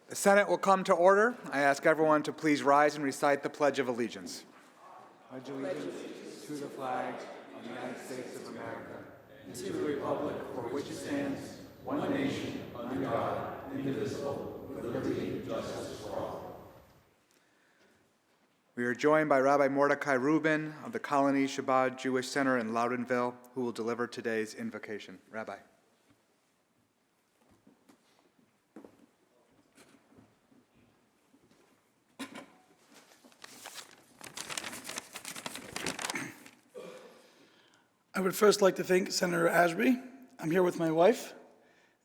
The Senate will come to order. I ask everyone to please rise and recite the Pledge of Allegiance. Pledge allegiance to the flag of the United States of America and to the republic for which it stands, one nation, under God, indivisible, with liberty and justice for all. We are joined by Rabbi Mordecai Rubin of the Colony Chabad Jewish Center in Loudonville, who will deliver today's invocation. Rabbi. I would first like to thank Senator Ashby. I'm here with my wife,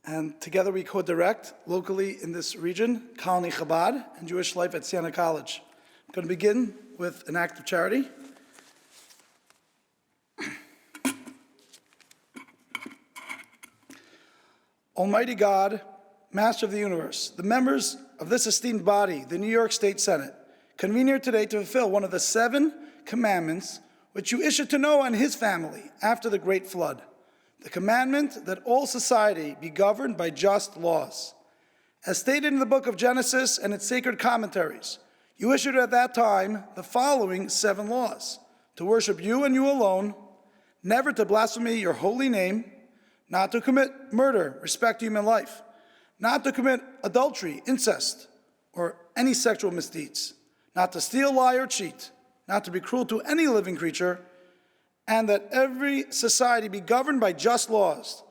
and together we co-direct locally in this region, Colony Chabad and Jewish Life at Siena College. I'm going to begin with an act of charity. Almighty God, Master of the universe, the members of this esteemed body, the New York State Senate, convene here today to fulfill one of the 7 commandments which you issued to Noah and his family after the great flood, the commandment that all society be governed by just laws. As stated in the book of Genesis and its sacred commentaries, you issued at that time the following 7 laws: to worship you and you alone, never to blaspheme your holy name, not to commit murder, respect human life, not to commit adultery, incest, or any sexual misdeeds, not to steal, lie, or cheat, not to be cruel to any living creature, and that every society be governed by just laws,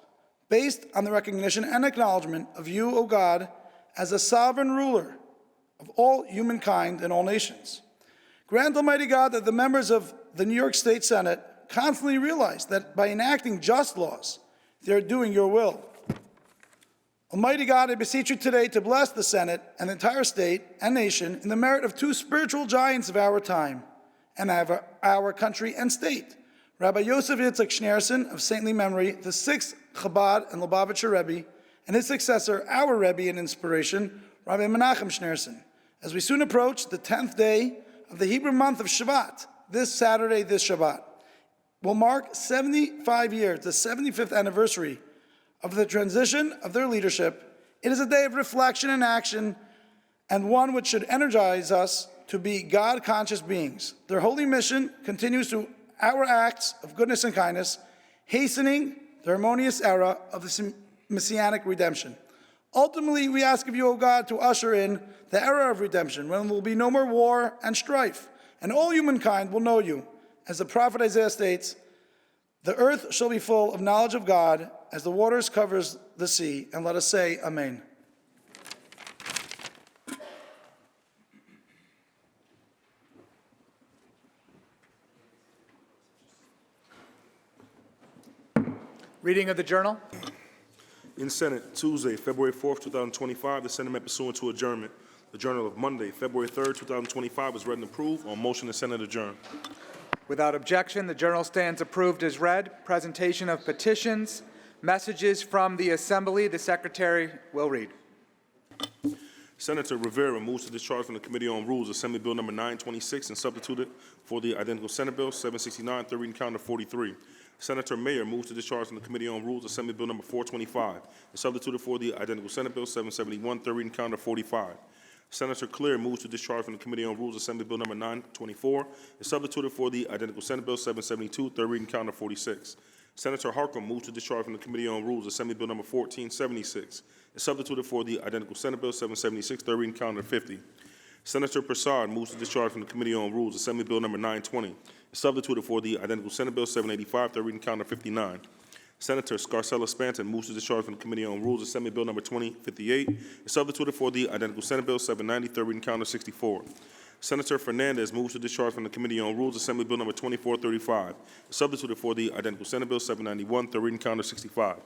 based on the recognition and acknowledgement of you, O God, as a sovereign ruler of all humankind and all nations. Grant, Almighty God, that the members of the New York State Senate constantly realize that by enacting just laws, they are doing your will. Almighty God, I beseech you today to bless the Senate and the entire state and nation in the merit of 2 spiritual giants of our time and of our country and state, Rabbi Yosef Yitzchak Schneerson of saintly memory, the 6th Chabad and Lubavitcher Rebbe, and his successor, our Rebbe and inspiration, Rabbi Menachem Schneerson, as we soon approach the 10th day of the Hebrew month of Shvat. This Saturday, this Shabbat, will mark 75 years, the 75th anniversary of the transition of their leadership. It is a day of reflection and action, and one which should energize us to be God-conscious beings. Their holy mission continues through our acts of goodness and kindness, hastening the harmonious era of the Messianic redemption. Ultimately, we ask of you, O God, to usher in the era of redemption, when there will be no more war and strife, and all humankind will know you. As the prophet Isaiah states, the earth shall be full of knowledge of God as the waters covers the sea. And let us say, Amen. Reading of the journal. In Senate, Tuesday, February 4th, 2025, the Senate met pursuant to adjournment. The journal of Monday, February 3rd, 2025 was read and approved. On motion, the Senate adjourned. Without objection, the journal stands approved as read. Presentation of petitions, messages from the Assembly. The Secretary will read. Senator Rivera moves to discharge from the Committee on Rules Assembly Bill number 926 and substitute it for the identical Senate Bill 769, third reading calendar 43. Senator Mayer moves to discharge from the Committee on Rules Assembly Bill number 425 and substitute it for the identical Senate Bill 771, third reading calendar 45. Senator Clear moves to discharge from the Committee on Rules Assembly Bill number 924 and substitute it for the identical Senate Bill 772, third reading calendar 46. Senator Harkam moves to discharge from the Committee on Rules Assembly Bill number 1476 and substitute it for the identical Senate Bill 776, third reading calendar 50. Senator Prasad moves to discharge from the Committee on Rules Assembly Bill number 920 and substitute it for the identical Senate Bill 785, third reading calendar 59. Senator Scarcella Spanton moves to discharge from the Committee on Rules Assembly Bill number 2058 and substitute it for the identical Senate Bill 790, third reading calendar 64. Senator Fernandez moves to discharge from the Committee on Rules Assembly Bill number 2435 and substitute it for the identical Senate Bill 791, third reading calendar 65.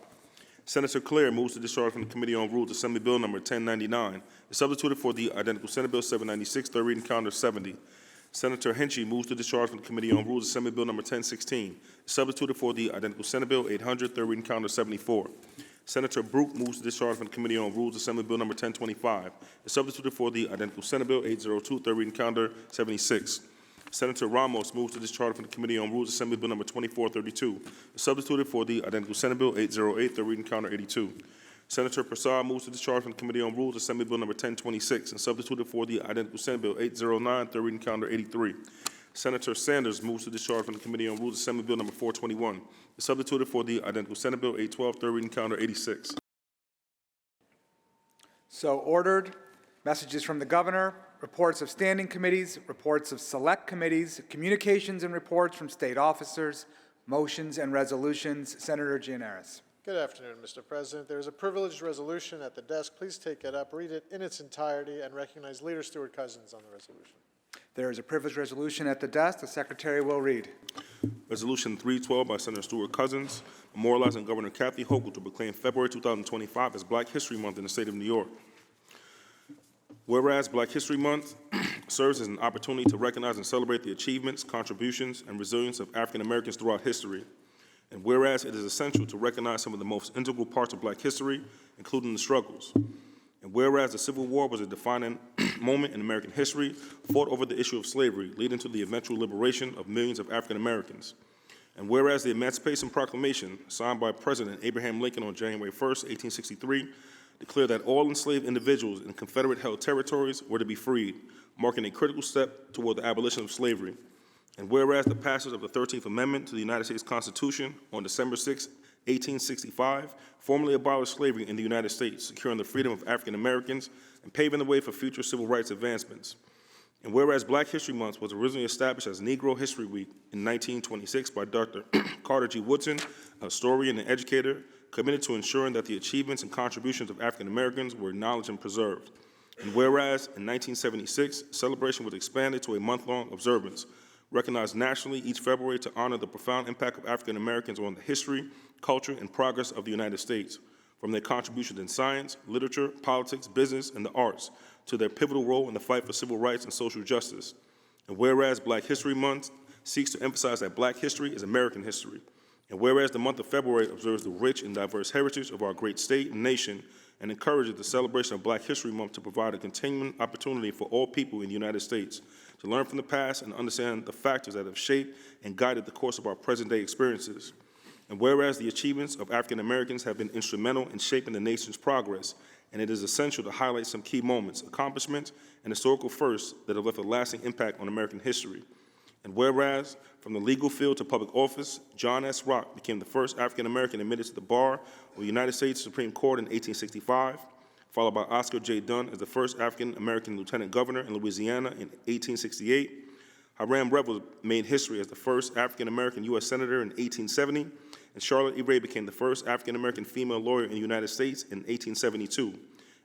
Senator Claire moves to discharge from the Committee on Rules Assembly Bill number 1099 and substitute it for the identical Senate Bill 796, third reading calendar 70. Senator Henchy moves to discharge from the Committee on Rules Assembly Bill number 1016, substituted for the identical Senate Bill 800, third reading calendar 74. Senator Brooke moves to discharge from the Committee on Rules Assembly Bill number 1025, substituted for the identical Senate Bill 802, third reading calendar 76. Senator Ramos moves to discharge from the Committee on Rules Assembly Bill number 2432, substituted for the identical Senate Bill 808, third reading calendar 82. Senator Prasad moves to discharge from the Committee on Rules Assembly Bill number 1026 and substituted for the identical Senate Bill 809, third reading calendar 83. Senator Sanders moves to discharge from the Committee on Rules Assembly Bill number 421 and substituted for the identical Senate Bill 812, third reading calendar 86. So ordered. Messages from the governor, reports of standing committees, reports of select committees, communications and reports from state officers, motions and resolutions. Senator Gianaris. Good afternoon, Mr. President. There is a privileged resolution at the desk. Please take it up, read it in its entirety, and recognize Leader Stewart Cousins on the resolution. There is a privileged resolution at the desk. The Secretary will read. Resolution 312 by Senator Stewart Cousins, memorializing Governor Kathy Hochul to proclaim February 2025 as Black History Month in the state of New York. Whereas Black History Month serves as an opportunity to recognize and celebrate the achievements, contributions, and resilience of African Americans throughout history. And whereas it is essential to recognize some of the most integral parts of Black history, including the struggles. And whereas the Civil War was a defining moment in American history, fought over the issue of slavery, leading to the eventual liberation of millions of African Americans. And whereas the Emancipation Proclamation, signed by President Abraham Lincoln on January 1st, 1863, declared that all enslaved individuals in Confederate-held territories were to be freed, marking a critical step toward the abolition of slavery. And whereas the passage of the 13th Amendment to the United States Constitution on December 6, 1865, formally abolished slavery in the United States, securing the freedom of African Americans and paving the way for future civil rights advancements. And whereas Black History Month was originally established as Negro History Week in 1926 by Dr. Carter G. Woodson, a historian and educator, committed to ensuring that the achievements and contributions of African Americans were acknowledged and preserved. And whereas in 1976, celebration was expanded to a month-long observance, recognized nationally each February to honor the profound impact of African Americans on the history, culture, and progress of the United States, from their contributions in science, literature, politics, business, and the arts, to their pivotal role in the fight for civil rights and social justice. And whereas Black History Month seeks to emphasize that Black history is American history. And whereas the month of February observes the rich and diverse heritage of our great state and nation and encourages the celebration of Black History Month to provide a continuing opportunity for all people in the United States to learn from the past and understand the factors that have shaped and guided the course of our present-day experiences. And whereas the achievements of African Americans have been instrumental in shaping the nation's progress, and it is essential to highlight some key moments, accomplishments, and historical firsts that have left a lasting impact on American history. And whereas, from the legal field to public office, John S. Rock became the first African-American admitted to the bar of the United States Supreme Court in 1865, followed by Oscar J. Dunn as the first African-American lieutenant governor in Louisiana in 1868. Hiram Revels made history as the first African-American U.S. Senator in 1870, and Charlotte E. Ray became the first African-American female lawyer in the United States in 1872.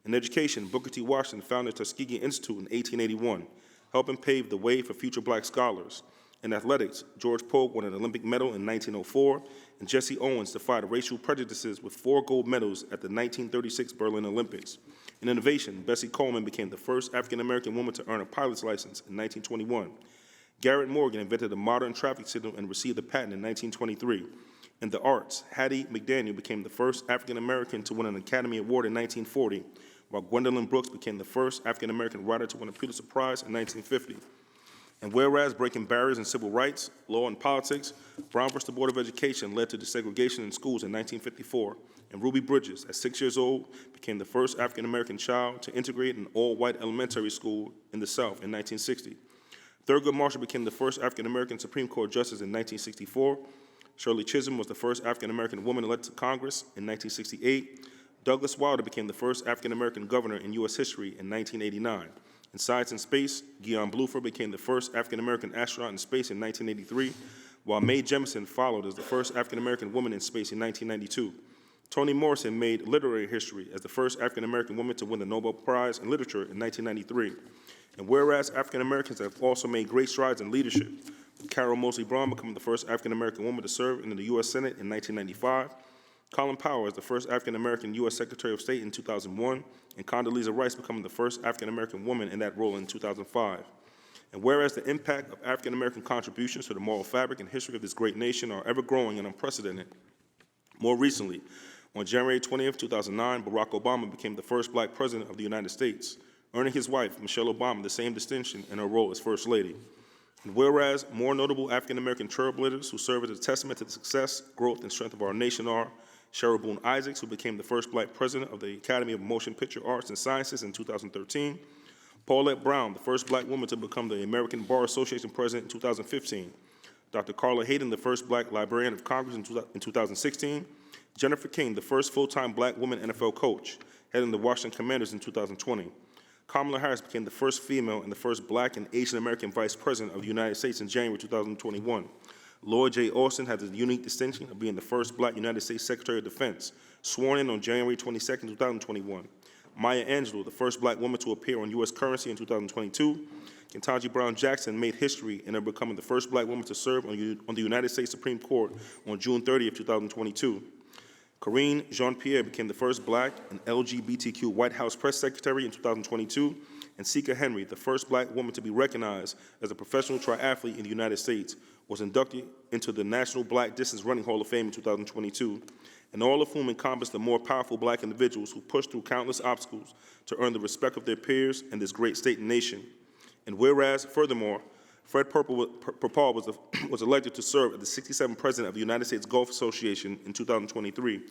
In education, Booker T. Washington founded Tuskegee Institute in 1881, helping pave the way for future Black scholars. In athletics, George Polk won an Olympic medal in 1904, and Jesse Owens defied racial prejudices with 4 gold medals at the 1936 Berlin Olympics. In innovation, Bessie Coleman became the first African-American woman to earn a pilot's license in 1921. Garrett Morgan invented a modern traffic signal and received a patent in 1923. In the arts, Hattie McDaniel became the first African-American to win an Academy Award in 1940, while Gwendolyn Brooks became the first African-American writer to win a Pulitzer Prize in 1950. And whereas breaking barriers in civil rights, law, and politics, Brown versus the Board of Education led to desegregation in schools in 1954, and Ruby Bridges, at 6 years old, became the first African-American child to integrate an all-white elementary school in the South in 1960. Thurgood Marshall became the first African-American Supreme Court justice in 1964. Shirley Chisholm was the first African-American woman elected to Congress in 1968. Douglas Wilder became the first African-American governor in U.S. history in 1989. In science and space, Guion Bluford became the first African-American astronaut in space in 1983, while Mae Jemison followed as the first African-American woman in space in 1992. Toni Morrison made literary history as the first African-American woman to win the Nobel Prize in Literature in 1993. And whereas African-Americans have also made great strides in leadership, Carol Moseley Braun becoming the first African-American woman to serve in the U.S. Senate in 1995, Colin Powell is the first African-American U.S. Secretary of State in 2001, and Condoleezza Rice becoming the first African-American woman in that role in 2005. And whereas the impact of African-American contributions to the moral fabric and history of this great nation are ever-growing and unprecedented, more recently, on January 20th, 2009, Barack Obama became the first Black president of the United States, earning his wife, Michelle Obama, the same distinction in her role as First Lady. And whereas more notable African-American trailblazers who serve as a testament to the success, growth, and strength of our nation are Cheryl Boone Isaacs, who became the first black president of the Academy of Motion Picture Arts and Sciences in 2013. Paulette Brown, the first black woman to become the American Bar Association president in 2015. Dr. Carla Hayden, the first black librarian of Congress in 2016. Jennifer King, the first full-time black woman NFL coach, heading the Washington Commanders in 2020. Kamala Harris became the first female and the first black and Asian American vice president of the United States in January 2021. Lloyd J. Austin had the unique distinction of being the first black United States Secretary of Defense, sworn in on January 22, 2021. Maya Angelou, the first black woman to appear on U.S. currency in 2022. Ketanji Brown Jackson made history in her becoming the first black woman to serve on the United States Supreme Court on June 30, 2022. Karine Jean-Pierre became the first black and LGBTQ White House press secretary in 2022. And Sika Henry, the first black woman to be recognized as a professional triathlete in the United States, was inducted into the National Black Distance Running Hall of Fame in 2022, and all of whom encompass the more powerful black individuals who pushed through countless obstacles to earn the respect of their peers in this great state and nation. And whereas, furthermore, Fred Perpall was elected to serve as the 67th president of the United States Golf Association in 2023.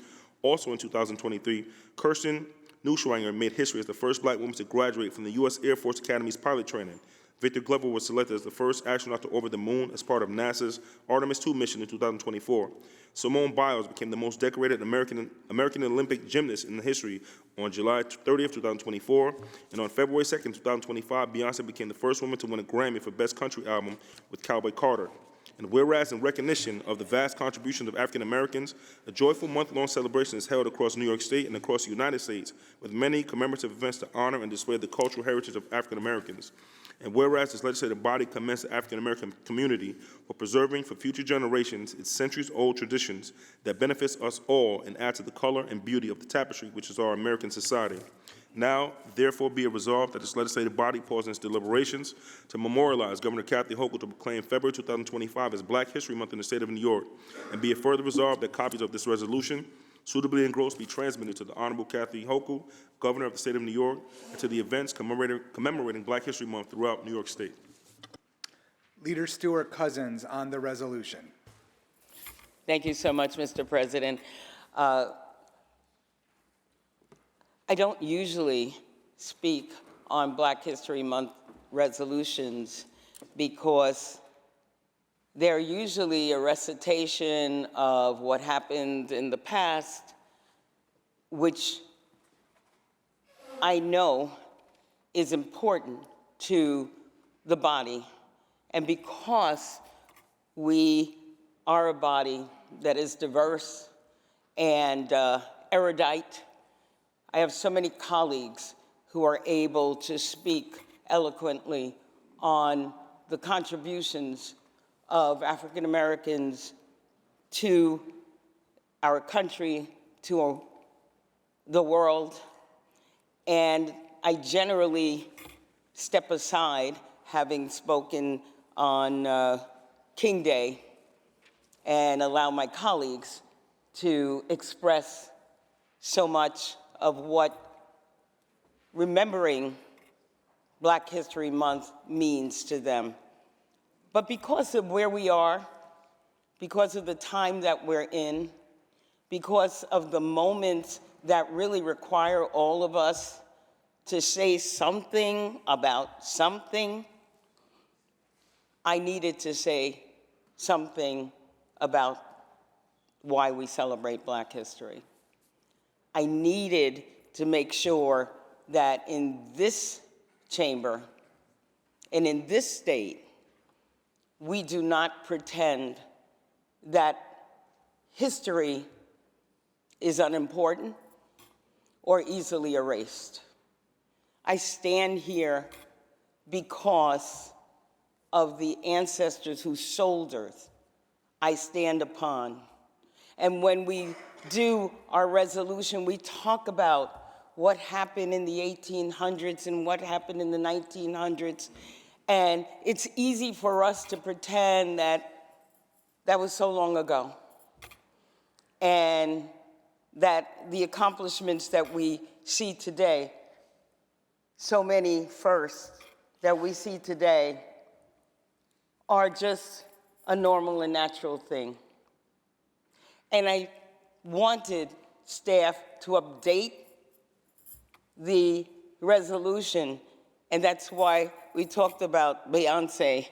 Also in 2023, Kirsten Neuschwanger made history as the first black woman to graduate from the U.S. Air Force Academy's pilot training. Victor Glover was selected as the first astronaut to orbit the moon as part of NASA's Artemis II mission in 2024. Simone Biles became the most decorated American Olympic gymnast in history on July 30th, 2024. And on February 2nd, 2025, Beyonce became the first woman to win a Grammy for Best Country Album with Cowboy Carter. And whereas in recognition of the vast contributions of African Americans, a joyful month-long celebration is held across New York State and across the United States with many commemorative events to honor and display the cultural heritage of African Americans. And whereas this legislative body commends the African American community for preserving for future generations its centuries-old traditions that benefits us all and add to the color and beauty of the tapestry which is our American society. Now, therefore, be it resolved that this legislative body pause in its deliberations to memorialize Governor Kathy Hochul to proclaim February 2025 as Black History Month in the state of New York, and be it further resolved that copies of this resolution, suitably engrossed, be transmitted to the Honorable Kathy Hochul, Governor of the state of New York, and to the events commemorating Black History Month throughout New York State. Leader Stewart Cousins on the resolution. Thank you so much, Mr. President. I don't usually speak on Black History Month resolutions because they're usually a recitation of what happened in the past, which I know is important to the body. And because we are a body that is diverse and erudite, I have so many colleagues who are able to speak eloquently on the contributions of African Americans to our country, to the world, and I generally step aside, having spoken on King Day, and allow my colleagues to express so much of what remembering Black History Month means to them. But because of where we are, because of the time that we're in, because of the moments that really require all of us to say something about something, I needed to say something about why we celebrate Black history. I needed to make sure that in this chamber and in this state, we do not pretend that history is unimportant or easily erased. I stand here because of the ancestors whose shoulders I stand upon. And when we do our resolution, we talk about what happened in the 1800s and what happened in the 1900s. And it's easy for us to pretend that that was so long ago, and that the accomplishments that we see today, so many firsts that we see today, are just a normal and natural thing. And I wanted staff to update the resolution, and that's why we talked about Beyonce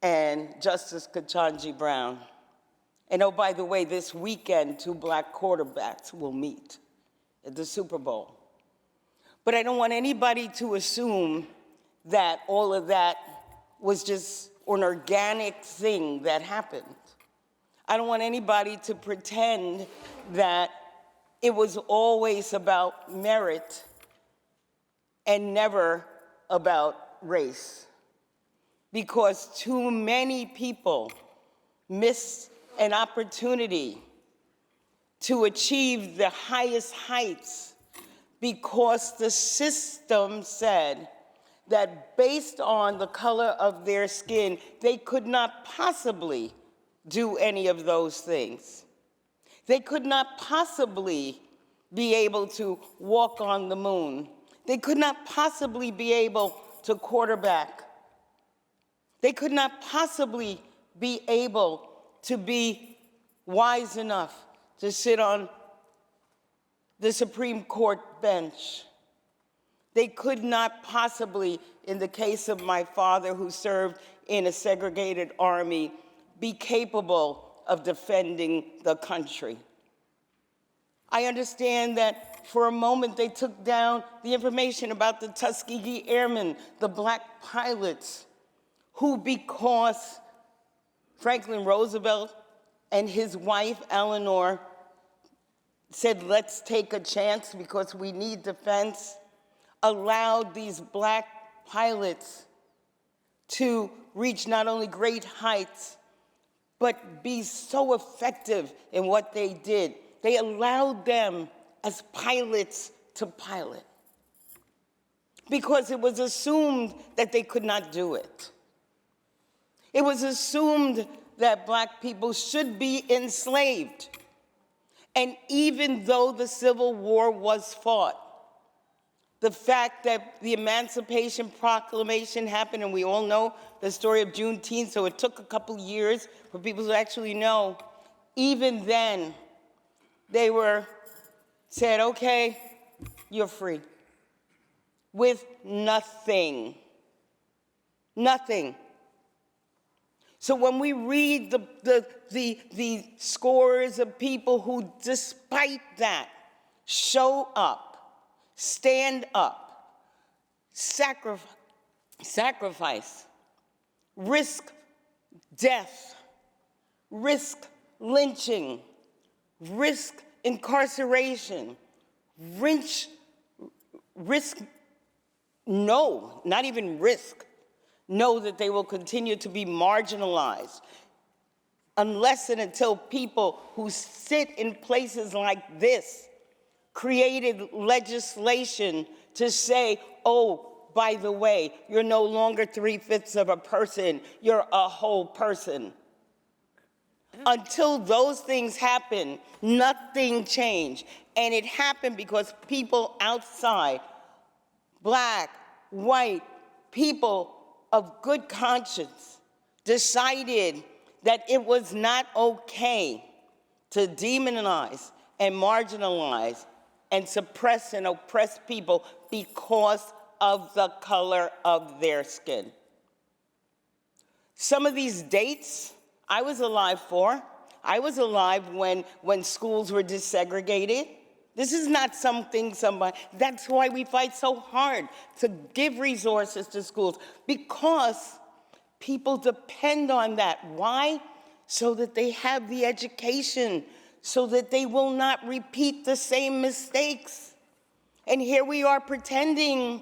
and Justice Ketanji Brown. And oh, by the way, this weekend, 2 black quarterbacks will meet at the Super Bowl. But I don't want anybody to assume that all of that was just an organic thing that happened. I don't want anybody to pretend that it was always about merit and never about race, because too many people miss an opportunity to achieve the highest heights because the system said that based on the color of their skin, they could not possibly do any of those things. They could not possibly be able to walk on the moon. They could not possibly be able to quarterback. They could not possibly be able to be wise enough to sit on the Supreme Court bench. They could not possibly, in the case of my father who served in a segregated army, be capable of defending the country. I understand that for a moment they took down the information about the Tuskegee Airmen, the black pilots, who, because Franklin Roosevelt and his wife Eleanor said, let's take a chance because we need defense, allowed these black pilots to reach not only great heights, but be so effective in what they did. They allowed them as pilots to pilot because it was assumed that they could not do it. It was assumed that black people should be enslaved. And even though the Civil War was fought, the fact that the Emancipation Proclamation happened, and we all know the story of Juneteenth, so it took a couple years for people to actually know, even then, they were said, okay, you're free, with nothing. Nothing. So when we read the scores of people who, despite that, show up, stand up, sacrifice, risk death, risk lynching, risk incarceration, not even risk, know that they will continue to be marginalized unless and until people who sit in places like this created legislation to say, oh, by the way, you're no longer 3/5 of a person, you're a whole person. Until those things happen, nothing changed. And it happened because people outside, black, white, people of good conscience, decided that it was not okay to demonize and marginalize and suppress and oppress people because of the color of their skin. Some of these dates I was alive for. I was alive when schools were desegregated. This is not something that's why we fight so hard to give resources to schools, because people depend on that. Why? So that they have the education, so that they will not repeat the same mistakes. And here we are pretending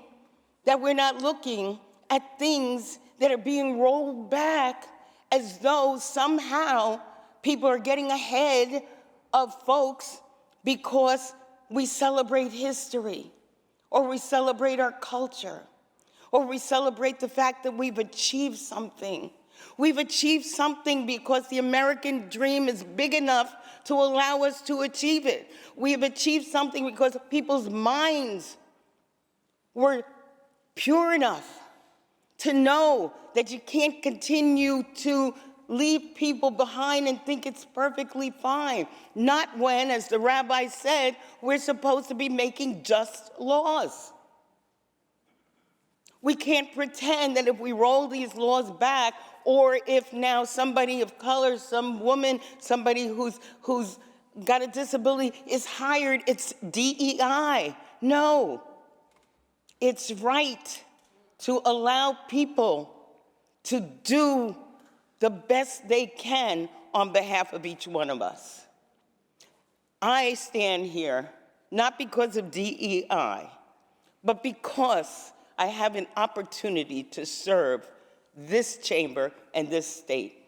that we're not looking at things that are being rolled back as though somehow people are getting ahead of folks because we celebrate history, or we celebrate our culture, or we celebrate the fact that we've achieved something. We've achieved something because the American dream is big enough to allow us to achieve it. We have achieved something because people's minds were pure enough to know that you can't continue to leave people behind and think it's perfectly fine. Not when, as the rabbi said, we're supposed to be making just laws. We can't pretend that if we roll these laws back, or if now somebody of color, some woman, somebody who's got a disability is hired, it's DEI. No. It's right to allow people to do the best they can on behalf of each one of us. I stand here not because of DEI, but because I have an opportunity to serve this chamber and this state.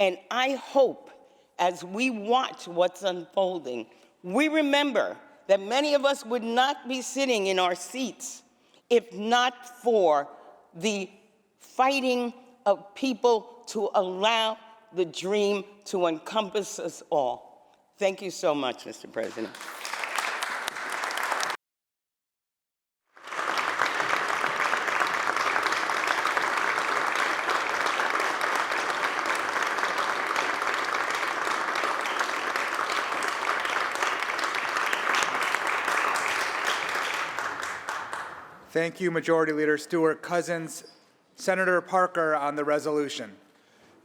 And I hope as we watch what's unfolding, we remember that many of us would not be sitting in our seats if not for the fighting of people to allow the dream to encompass us all. Thank you so much, Mr. President. Thank you, Majority Leader Stewart Cousins. Senator Parker on the resolution.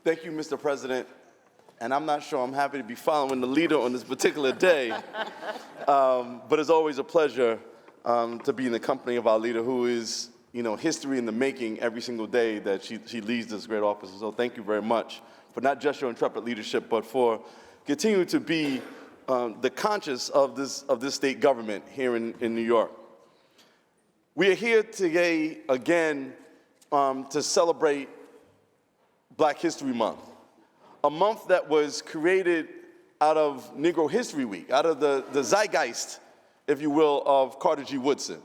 Thank you, Mr. President. And I'm not sure I'm happy to be following the leader on this particular day, but it's always a pleasure to be in the company of our leader, who is, history in the making every single day that she leads this great office. So thank you very much for not just your intrepid leadership, but for continuing to be the conscience of this state government here in New York. We are here today again to celebrate Black History Month, a month that was created out of Negro History Week, out of the zeitgeist, if you will, of Carter G. Woodson.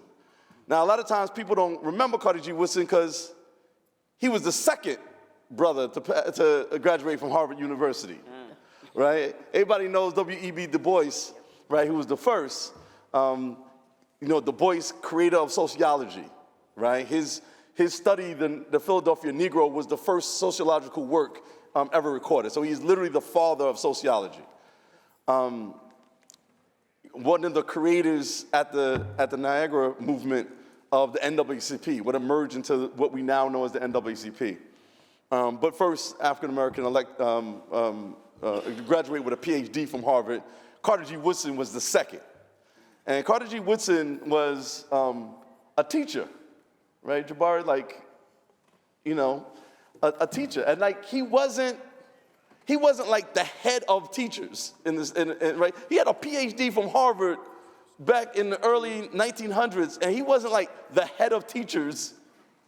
Now, a lot of times people don't remember Carter G. Woodson because he was the second brother to graduate from Harvard University, right? Everybody knows W.E.B. Du Bois, right, who was the first. Du Bois, creator of sociology, right? His study, the Philadelphia Negro, was the first sociological work ever recorded. So he's literally the father of sociology. One of the creators at the Niagara movement of the NAACP, what emerged into what we now know as the NAACP. But first, African-American graduate with a PhD from Harvard. Carter G. Woodson was the second. And Carter G. Woodson was a teacher, right, Jabari? A teacher. And he wasn't like the head of teachers in this, right? He had a PhD from Harvard back in the early 1900s, and he wasn't like the head of teachers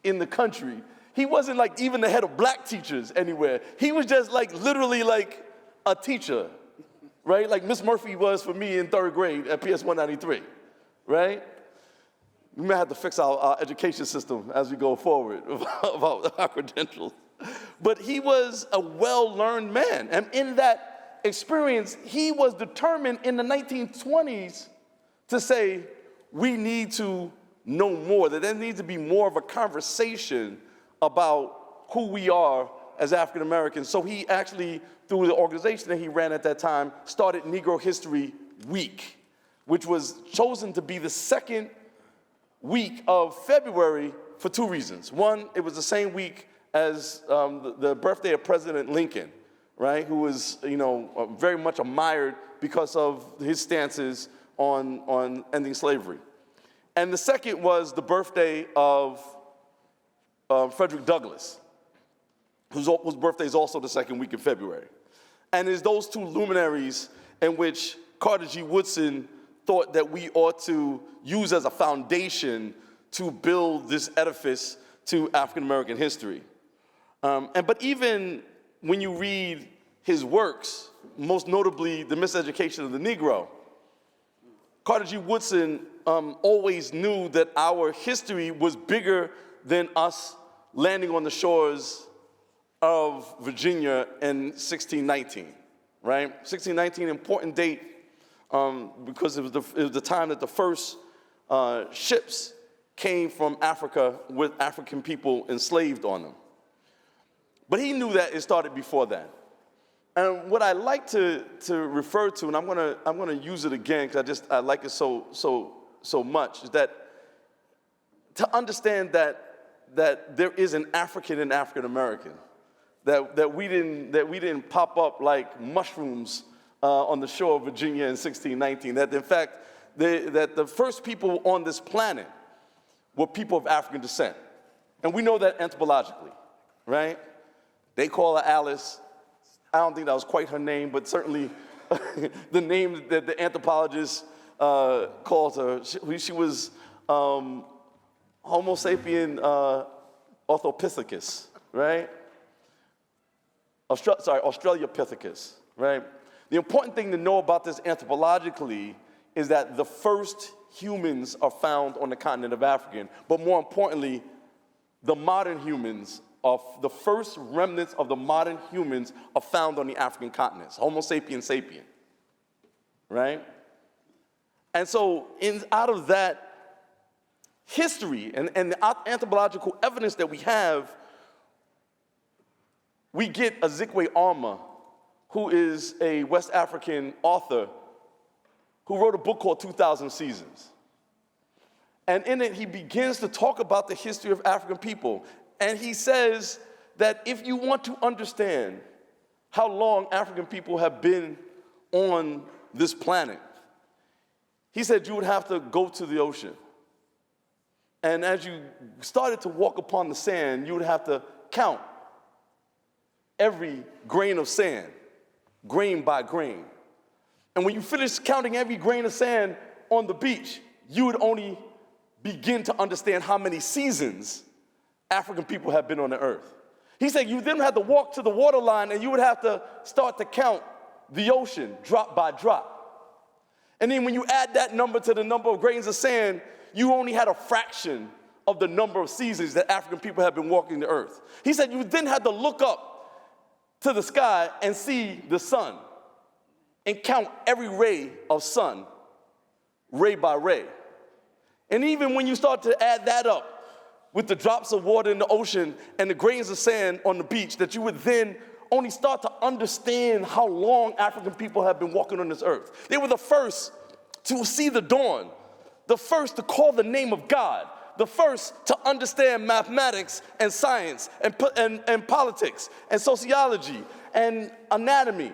in the country. He wasn't like even the head of black teachers anywhere. He was just literally a teacher. Right? Like Miss Murphy was for me in third grade at PS 193, right? We may have to fix our education system as we go forward about our credentials. But he was a well-learned man. And in that experience, he was determined in the 1920s to say, we need to know more, that there needs to be more of a conversation about who we are as African Americans. So he actually, through the organization that he ran at that time, started Negro History Week, which was chosen to be the second week of February for two reasons. One, it was the same week as the birthday of President Lincoln, right, who was, very much admired because of his stances on ending slavery. And the second was the birthday of Frederick Douglass, whose birthday is also the second week in February. And it's those two luminaries in which Carter G. Woodson thought that we ought to use as a foundation to build this edifice to African-American history. But even when you read his works, most notably The Miseducation of the Negro, Carter G. Woodson always knew that our history was bigger than us landing on the shores of Virginia in 1619, right? 1619, important date, because it was the time that the first ships came from Africa with African people enslaved on them. But he knew that it started before then. And what I like to refer to, and I'm gonna use it again because I like it so much, is that to understand that there is an African and African American, that we didn't pop up like mushrooms on the shore of Virginia in 1619. That in fact that the first people on this planet were people of African descent, and we know that anthropologically, right? They call her Alice. I don't think that was quite her name, but certainly the name that the anthropologist calls her. She was Homo sapien Australopithecus, right? Australopithecus, right? The important thing to know about this anthropologically is that the first humans are found on the continent of Africa, but more importantly, the modern humans the first remnants of the modern humans are found on the African continents, Homo sapiens sapien, right? And so out of that history and the anthropological evidence that we have, we get Ezekwe Arma, who is a West African author who wrote a book called 2000 Seasons. And in it, he begins to talk about the history of African people. And he says that if you want to understand how long African people have been on this planet, he said you would have to go to the ocean. And as you started to walk upon the sand, you would have to count every grain of sand, grain by grain. And when you finish counting every grain of sand on the beach, you would only begin to understand how many seasons African people have been on the earth. He said you then had to walk to the waterline and you would have to start to count the ocean drop by drop. And then when you add that number to the number of grains of sand, you only had a fraction of the number of seasons that African people have been walking the earth. He said you then had to look up to the sky and see the sun and count every ray of sun, ray by ray. And even when you start to add that up with the drops of water in the ocean and the grains of sand on the beach, that you would then only start to understand how long African people have been walking on this earth. They were the first to see the dawn, the first to call the name of God, the first to understand mathematics and science and politics and sociology and anatomy.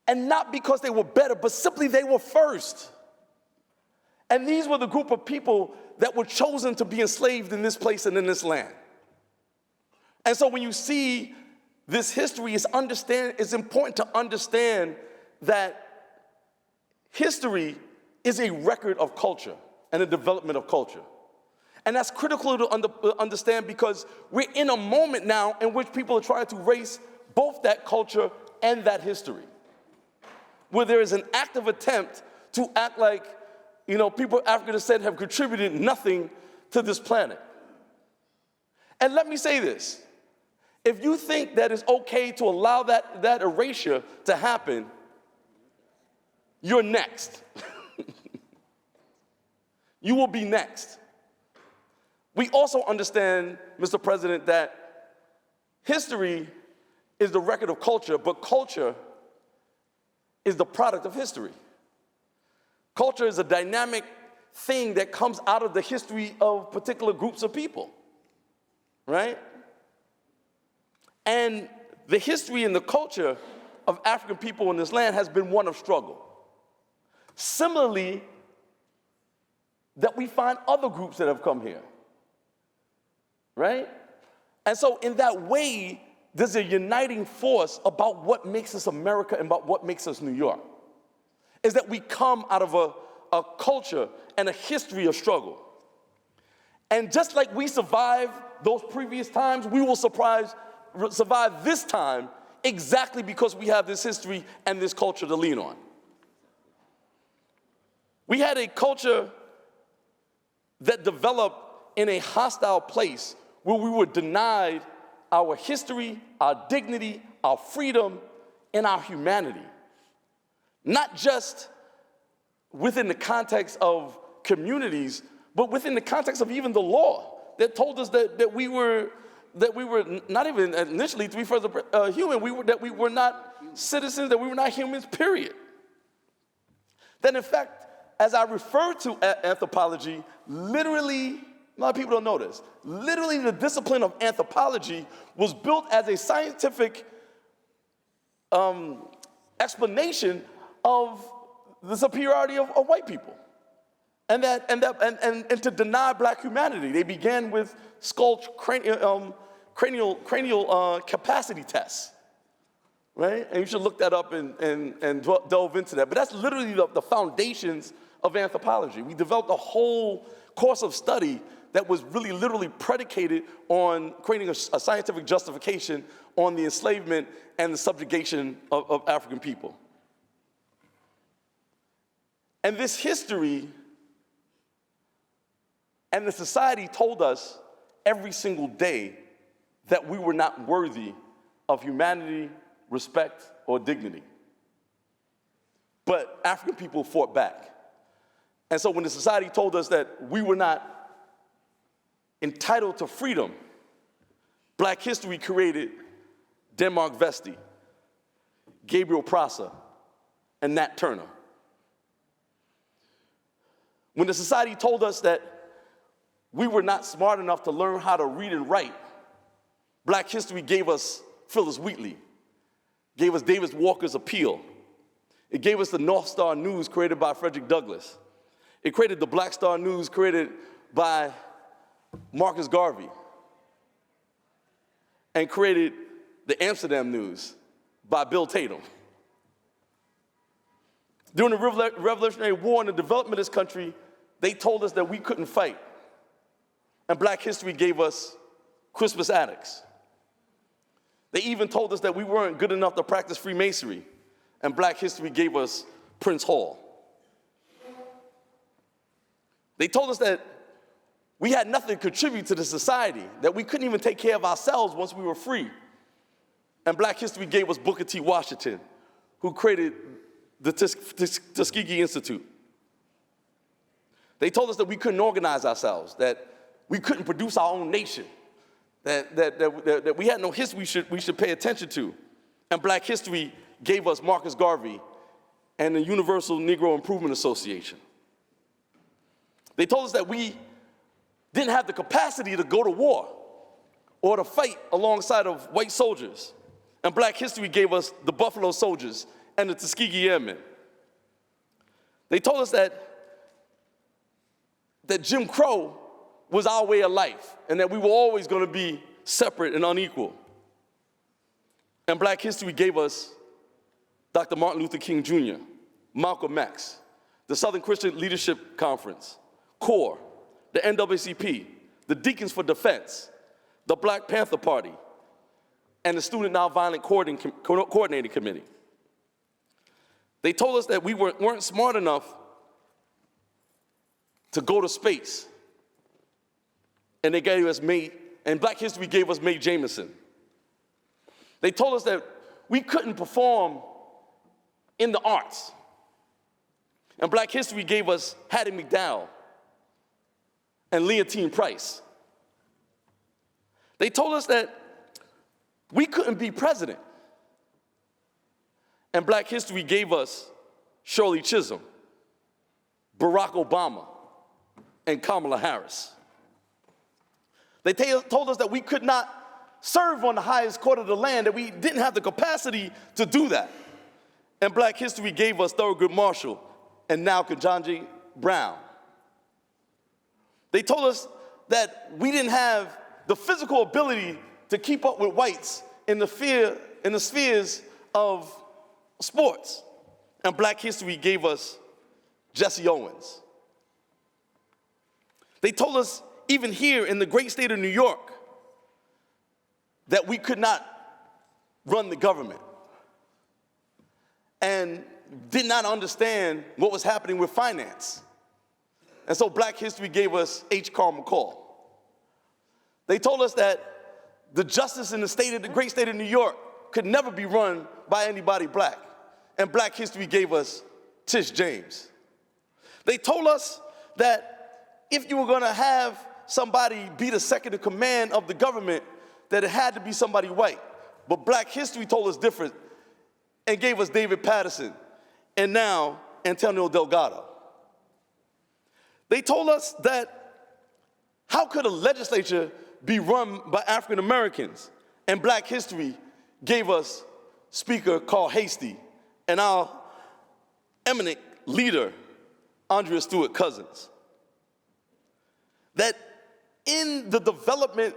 And not because they were better, but simply they were first. And these were the group of people that were chosen to be enslaved in this place and in this land. And so when you see this history, it's important to understand that history is a record of culture and a development of culture. And that's critical to understand because we're in a moment now in which people are trying to erase both that culture and that history, where there is an active attempt to act like people of African descent have contributed nothing to this planet. And let me say this. If you think that it's okay to allow that erasure to happen, you're next. You will be next. We also understand, Mr. President, that history is the record of culture, but culture is the product of history. Culture is a dynamic thing that comes out of the history of particular groups of people, right? And the history and the culture of African people in this land has been one of struggle. Similarly, that we find other groups that have come here, right? And so in that way, there's a uniting force about what makes us America and about what makes us New York, is that we come out of a culture and a history of struggle. And just like we survived those previous times, we will survive this time exactly because we have this history and this culture to lean on. We had a culture that developed in a hostile place where we were denied our history, our dignity, our freedom, and our humanity. Not just within the context of communities, but within the context of even the law that told us that we were not even initially three-fourths human, that we were not citizens, that we were not humans, period. Then in fact, as I refer to anthropology, literally, a lot of people don't know this, literally the discipline of anthropology was built as a scientific explanation of the superiority of white people. And to deny black humanity. They began with cranial capacity tests, right? And you should look that up and delve into that. But that's literally the foundations of anthropology. We developed a whole course of study that was really literally predicated on creating a scientific justification on the enslavement and the subjugation of African people. And this history and the society told us every single day that we were not worthy of humanity, respect, or dignity. But African people fought back. And so when the society told us that we were not entitled to freedom, Black history created Denmark Vesey, Gabriel Prosser, and Nat Turner. When the society told us that we were not smart enough to learn how to read and write, Black history gave us Phyllis Wheatley, gave us David Walker's Appeal. It gave us the North Star News created by Frederick Douglass. It created the Black Star News created by Marcus Garvey, and created the Amsterdam News by Bill Tatum. During the Revolutionary War and the development of this country, they told us that we couldn't fight. And Black history gave us Crispus Attucks. They even told us that we weren't good enough to practice Freemasonry. And Black history gave us Prince Hall. They told us that we had nothing to contribute to the society, that we couldn't even take care of ourselves once we were free. And Black history gave us Booker T. Washington, who created the Tuskegee Institute. They told us that we couldn't organize ourselves, that we couldn't produce our own nation, that we had no history we should pay attention to. And Black history gave us Marcus Garvey and the Universal Negro Improvement Association. They told us that we didn't have the capacity to go to war or to fight alongside of white soldiers. And Black history gave us the Buffalo Soldiers and the Tuskegee Airmen. They told us that Jim Crow was our way of life and that we were always going to be separate and unequal. And Black history gave us Dr. Martin Luther King Jr., Malcolm X, the Southern Christian Leadership Conference, CORE, the NAACP, the Deacons for Defense, the Black Panther Party, and the Student Nonviolent Coordinating Committee. They told us that we weren't smart enough to go to space. And they gave us and Black history gave us Mae Jemison. They told us that we couldn't perform in the arts. And Black history gave us Hattie McDowell and Leontine Price. They told us that we couldn't be president. And Black history gave us Shirley Chisholm, Barack Obama, and Kamala Harris. They told us that we could not serve on the highest court of the land, that we didn't have the capacity to do that. And Black history gave us Thurgood Marshall and now Ketanji Brown. They told us that we didn't have the physical ability to keep up with whites in the spheres of sports. And Black history gave us Jesse Owens. They told us, even here in the great state of New York, that we could not run the government and did not understand what was happening with finance. And so Black history gave us H. Carl McCall. They told us that the justice in the great state of New York could never be run by anybody black. And Black history gave us Tish James. They told us that if you were going to have somebody be the second in command of the government, that it had to be somebody white. But Black history told us different and gave us David Patterson and now Antonio Delgado. They told us that how could a legislature be run by African Americans? And Black history gave us Speaker Carl Hastie and our eminent leader, Andrea Stewart Cousins. That in the development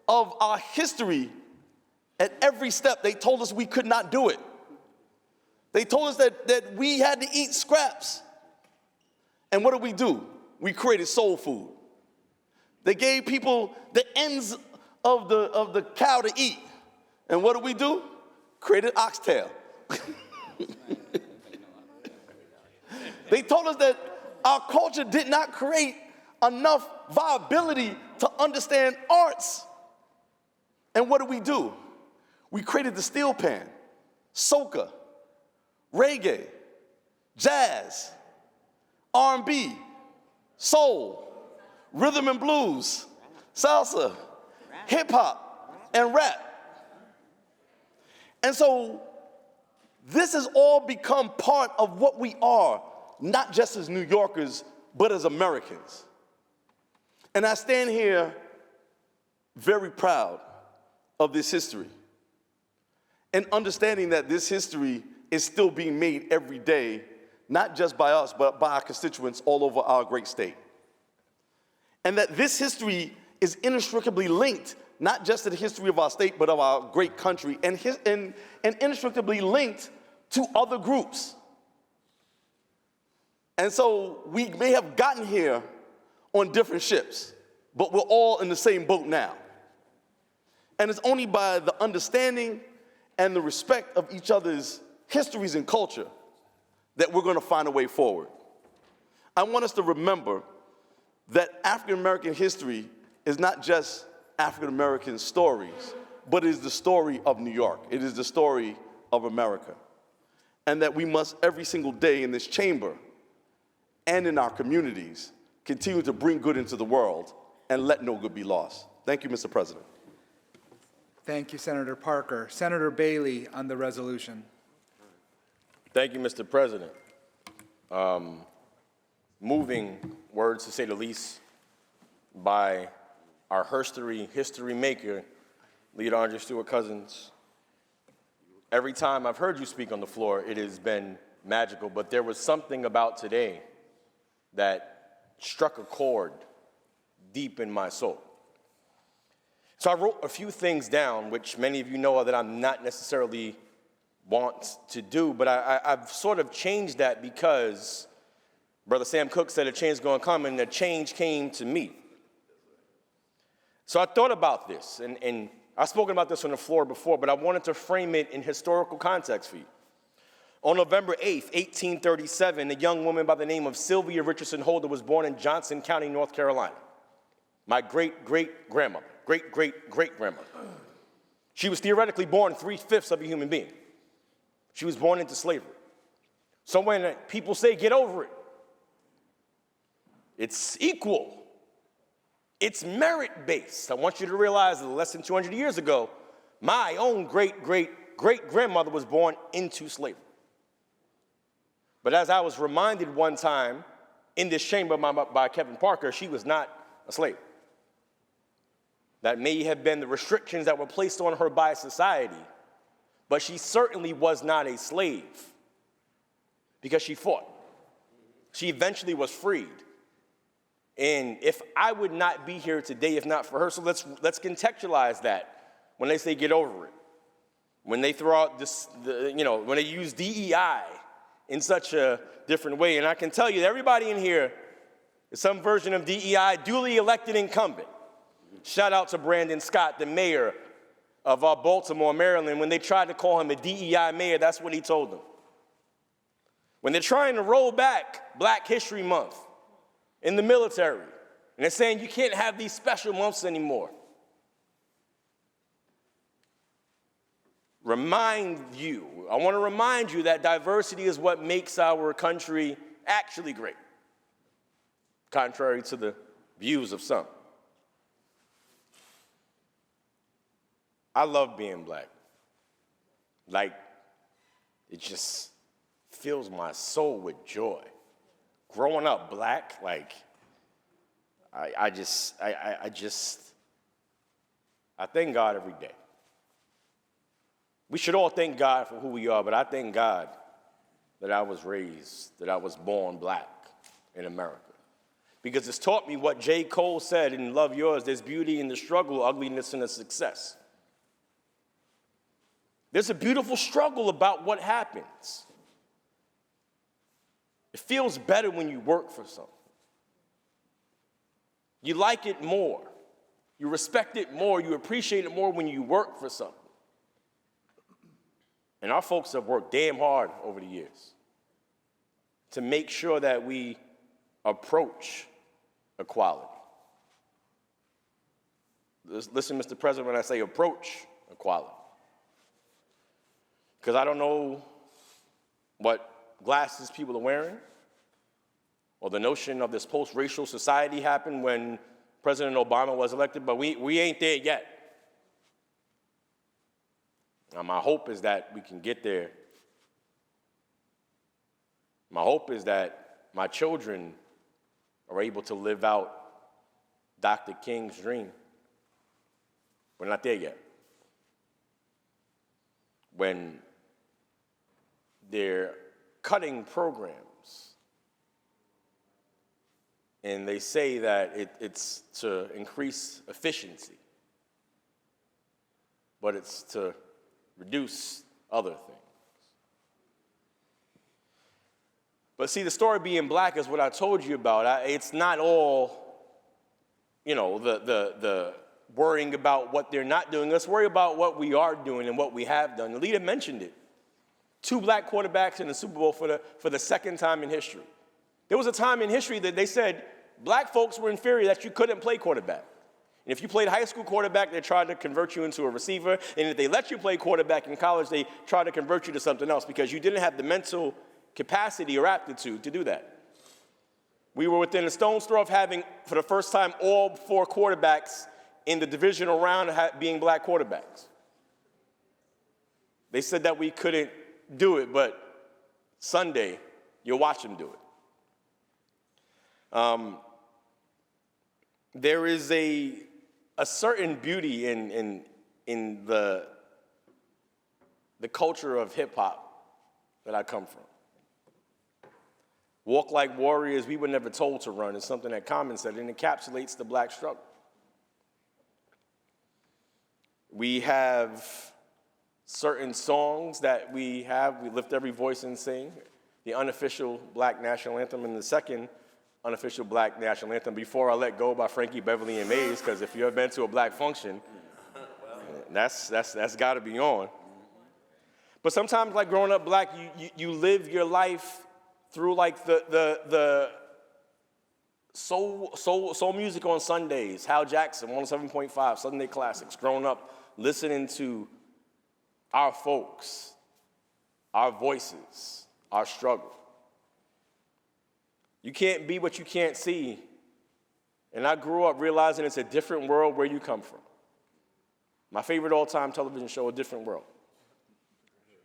of our history, at every step, they told us we could not do it. They told us that we had to eat scraps. And what did we do? We created soul food. They gave people the ends of the cow to eat. And what did we do? Created oxtail. They told us that our culture did not create enough viability to understand arts. And what did we do? We created the steel pan, soca, reggae, jazz, R&B, soul, rhythm and blues, salsa, hip hop, and rap. And so this has all become part of what we are, not just as New Yorkers, but as Americans. And I stand here very proud of this history and understanding that this history is still being made every day, not just by us, but by our constituents all over our great state. And that this history is inextricably linked, not just to the history of our state, but of our great country, and inextricably linked to other groups. And so we may have gotten here on different ships, but we're all in the same boat now. And it's only by the understanding and the respect of each other's histories and culture that we're going to find a way forward. I want us to remember that African American history is not just African American stories, but it is the story of New York. It is the story of America. And that we must every single day in this chamber and in our communities continue to bring good into the world and let no good be lost. Thank you, Mr. President. Thank you, Senator Parker. Senator Bailey on the resolution. Thank you, Mr. President. Moving words, to say the least, by our history maker, Leader Andrea Stewart Cousins. Every time I've heard you speak on the floor, it has been magical, but there was something about today that struck a chord deep in my soul. So I wrote a few things down, which many of you know that I'm not necessarily want to do, but I've sort of changed that because Brother Sam Cooke said a change is going to come, and the change came to me. So I thought about this, and I've spoken about this on the floor before, but I wanted to frame it in historical context for you. On November 8th, 1837, a young woman by the name of Sylvia Richardson Holder was born in Johnson County, North Carolina. My great-great-grandmother, great-great-great-grandmother. She was theoretically born 3/5 of a human being. She was born into slavery. So when people say, get over it, it's equal. It's merit-based. I want you to realize that less than 200 years ago, my own great-great-great-grandmother was born into slavery. But as I was reminded one time in this chamber by Kevin Parker, she was not a slave. That may have been the restrictions that were placed on her by society, but she certainly was not a slave because she fought. She eventually was freed. And if I would not be here today if not for her, so let's contextualize that when they say get over it. When they throw out when they use DEI in such a different way. And I can tell you that everybody in here is some version of DEI, duly elected incumbent. Shout out to Brandon Scott, the mayor of Baltimore, Maryland. When they tried to call him a DEI mayor, that's what he told them. When they're trying to roll back Black History Month in the military, and they're saying you can't have these special months anymore. I want to remind you that diversity is what makes our country actually great, contrary to the views of some. I love being black. Like, it just fills my soul with joy. Growing up black, like, I thank God every day. We should all thank God for who we are, but I thank God that I was raised, that I was born black in America. Because it's taught me what J. Cole said in Love Yours, there's beauty in the struggle, ugliness in the success. There's a beautiful struggle about what happens. It feels better when you work for something. You like it more. You respect it more. You appreciate it more when you work for something. And our folks have worked damn hard over the years to make sure that we approach equality. Listen, Mr. President, when I say approach equality. Because I don't know what glasses people are wearing or the notion of this post-racial society happened when President Obama was elected, but we ain't there yet. Now, my hope is that we can get there. My hope is that my children are able to live out Dr. King's dream. We're not there yet. When they're cutting programs and they say that it's to increase efficiency, but it's to reduce other things. But see, the story being black is what I told you about. It's not all, the worrying about what they're not doing. Let's worry about what we are doing and what we have done. The leader mentioned it. 2 black quarterbacks in the Super Bowl for the second time in history. There was a time in history that they said black folks were inferior, that you couldn't play quarterback. And if you played high school quarterback, they tried to convert you into a receiver. And if they let you play quarterback in college, they tried to convert you to something else because you didn't have the mental capacity or aptitude to do that. We were within a stone's throw of having, for the first time, all 4 quarterbacks in the divisional round being black quarterbacks. They said that we couldn't do it, but Sunday, you'll watch them do it. There is a certain beauty in the culture of hip-hop that I come from. Walk like warriors, we were never told to run is something that Common said, and encapsulates the black struggle. We have certain songs that we lift every voice and sing. The unofficial black national anthem and the second unofficial black national anthem, Before I Let Go by Frankie Beverly and Mays, because if you've ever been to a black function, that's got to be on. But sometimes, like growing up black, you live your life through like the soul music on Sundays, Hal Jackson, 107.5, Sunday Classics, growing up listening to our folks, our voices, our struggle. You can't be what you can't see. And I grew up realizing it's a different world where you come from. My favorite all-time television show, A Different World,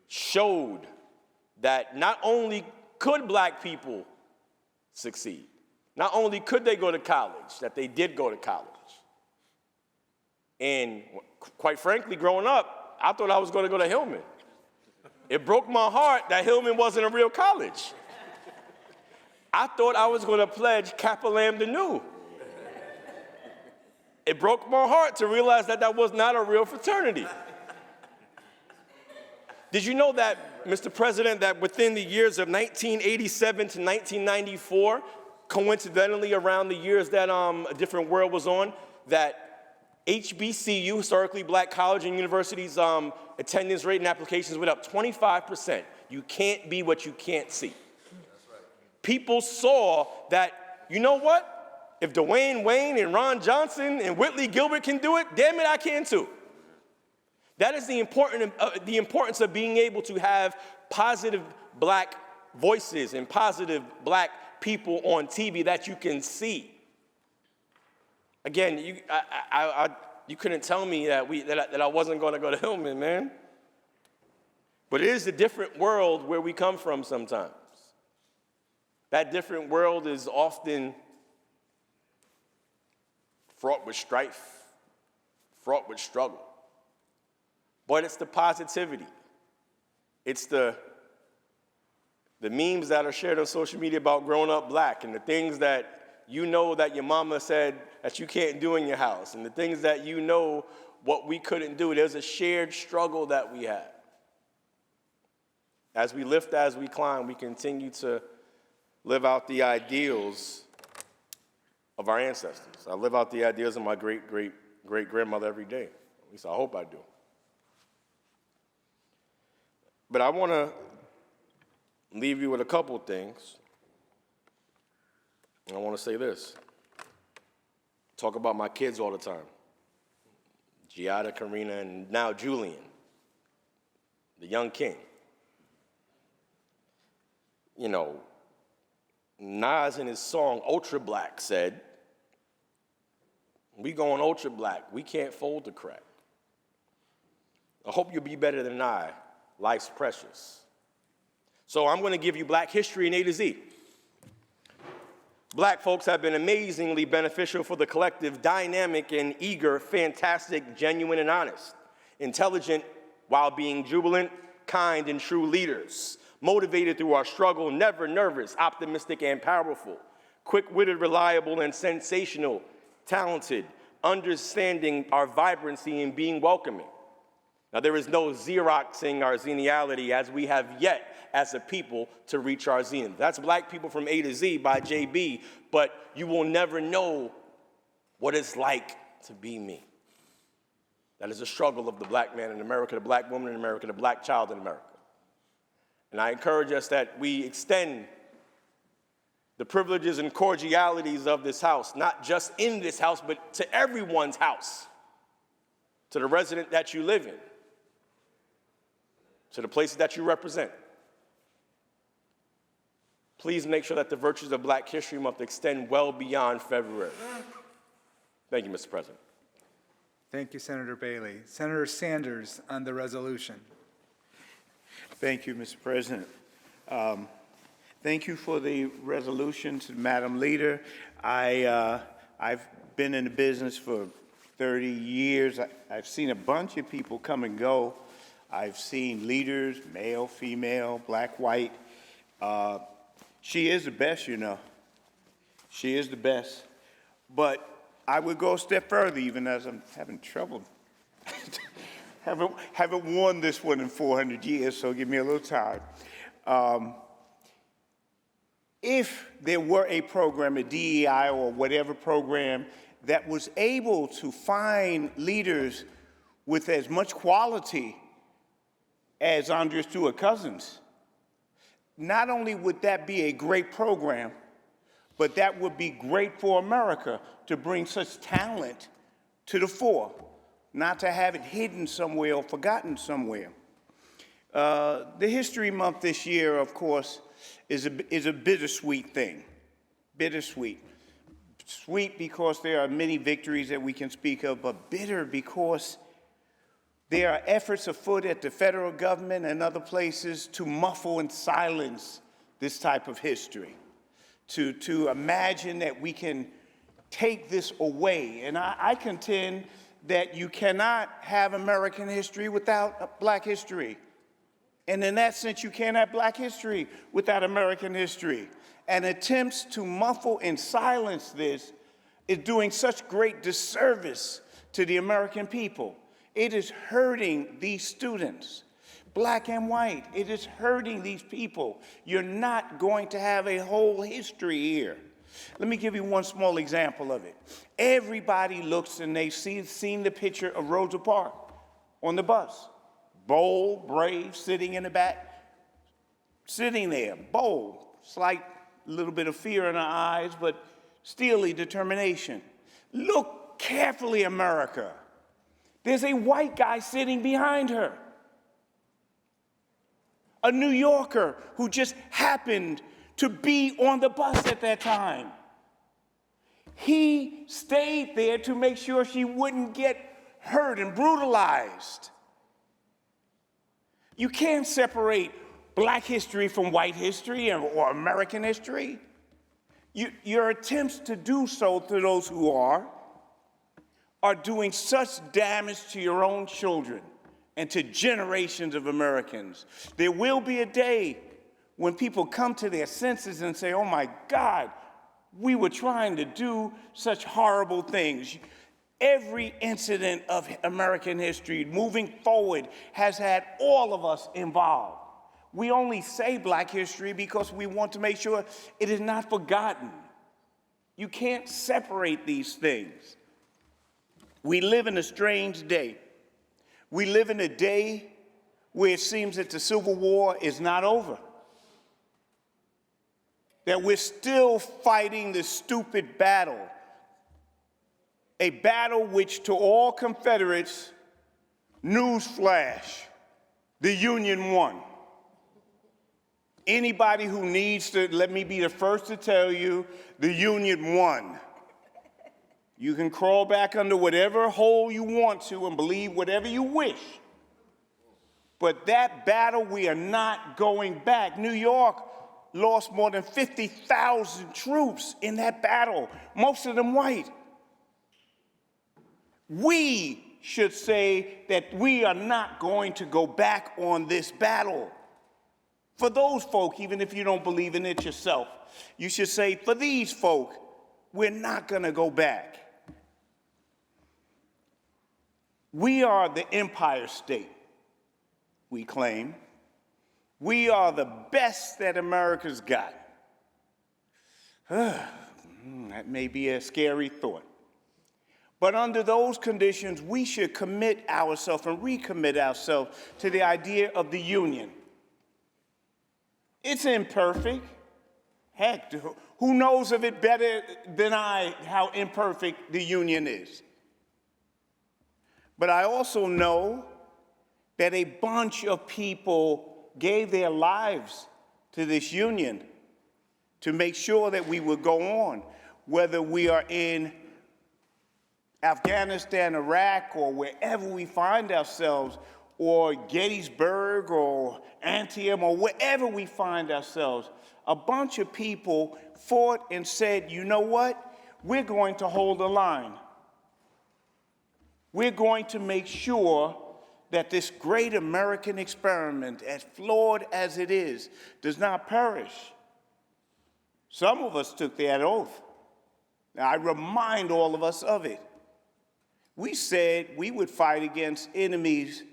showed that not only could black people succeed, not only could they go to college, that they did go to college. And quite frankly, growing up, I thought I was going to go to Hillman. It broke my heart that Hillman wasn't a real college. I thought I was going to pledge Kappa Lambda Nu. It broke my heart to realize that that was not a real fraternity. Did you know that, Mr. President, that within the years of 1987 to 1994, coincidentally around the years that A Different World was on, that HBCU, historically black college and universities, attendance rate and applications went up 25%. You can't be what you can't see. People saw that, you know what? If Dwayne Wayne and Ron Johnson and Whitley Gilbert can do it, damn it, I can too. That is the importance of being able to have positive black voices and positive black people on TV that you can see. Again, You couldn't tell me that I wasn't going to go to Hillman, man. But it is a different world where we come from sometimes. That different world is often fraught with strife, fraught with struggle. But it's the positivity. It's the memes that are shared on social media about growing up black, and the things that you know that your mama said that you can't do in your house, and the things that you know what we couldn't do. There's a shared struggle that we have. As we lift, as we climb, we continue to live out the ideals of our ancestors. I live out the ideals of my great-great-great-grandmother every day. At least I hope I do. But I want to leave you with a couple things. And I want to say this. Talk about my kids all the time. Giada, Karina, and now Julian, the young king. You know, Nas in his song Ultra Black said, we going ultra black, we can't fold the crack. I hope you'll be better than I. Life's precious. So I'm going to give you black history in A to Z. Black folks have been amazingly beneficial for the collective, dynamic and eager, fantastic, genuine and honest, intelligent while being jubilant, kind and true leaders, motivated through our struggle, never nervous, optimistic and powerful, quick-witted, reliable and sensational, talented, understanding our vibrancy and being welcoming. Now, there is no Xeroxing our zeniality as we have yet, as a people, to reach our zenith. That's Black People from A to Z by JB, but you will never know what it's like to be me. That is a struggle of the black man in America, the black woman in America, the black child in America. And I encourage us that we extend the privileges and cordialities of this house, not just in this house, but to everyone's house, to the resident that you live in, to the places that you represent. Please make sure that the virtues of Black History Month extend well beyond February. Thank you, Mr. President. Thank you, Senator Bailey. Senator Sanders on the resolution. Thank you, Mr. President. Thank you for the resolution to Madam Leader. I've been in the business for 30 years. I've seen a bunch of people come and go. I've seen leaders, male, female, black, white. She is the best, you know. She is the best. But I would go a step further, even as I'm having trouble. haven't won this one in 400 years, so give me a little time. If there were a program, a DEI or whatever program, that was able to find leaders with as much quality as Andrea Stewart Cousins, not only would that be a great program, but that would be great for America to bring such talent to the fore, not to have it hidden somewhere or forgotten somewhere. The History Month this year, of course, is a bittersweet thing. Bittersweet. Sweet because there are many victories that we can speak of, but bitter because there are efforts afoot at the federal government and other places to muffle and silence this type of history, to imagine that we can take this away. And I contend that you cannot have American history without Black history. And in that sense, you can't have Black history without American history. And attempts to muffle and silence this is doing such great disservice to the American people. It is hurting these students, black and white. It is hurting these people. You're not going to have a whole history here. Let me give you one small example of it. Everybody looks and they've seen the picture of Rosa Parks on the bus. Bold, brave, sitting in the back, sitting there, bold, slight little bit of fear in her eyes, but steely determination. Look carefully, America. There's a white guy sitting behind her. A New Yorker who just happened to be on the bus at that time. He stayed there to make sure she wouldn't get hurt and brutalized. You can't separate black history from white history or American history. Your attempts to do so to those who are doing such damage to your own children and to generations of Americans. There will be a day when people come to their senses and say, oh my God, we were trying to do such horrible things. Every incident of American history moving forward has had all of us involved. We only say black history because we want to make sure it is not forgotten. You can't separate these things. We live in a strange day. We live in a day where it seems that the Civil War is not over, that we're still fighting this stupid battle, a battle which to all Confederates, newsflash, the Union won. Anybody who needs to, let me be the first to tell you, the Union won. You can crawl back under whatever hole you want to and believe whatever you wish. But that battle, we are not going back. New York lost more than 50,000 troops in that battle, most of them white. We should say that we are not going to go back on this battle. For those folk, even if you don't believe in it yourself, you should say, for these folk, we're not going to go back. We are the Empire State, we claim. We are the best that America's got. That may be a scary thought. But under those conditions, we should commit ourselves and recommit ourselves to the idea of the Union. It's imperfect. Heck, who knows of it better than I how imperfect the Union is? But I also know that a bunch of people gave their lives to this Union to make sure that we would go on, whether we are in Afghanistan, Iraq, or wherever we find ourselves, or Gettysburg, or Antietam, or wherever we find ourselves. A bunch of people fought and said, you know what? We're going to hold the line. We're going to make sure that this great American experiment, as flawed as it is, does not perish. Some of us took that oath. Now, I remind all of us of it. We said we would fight against enemies,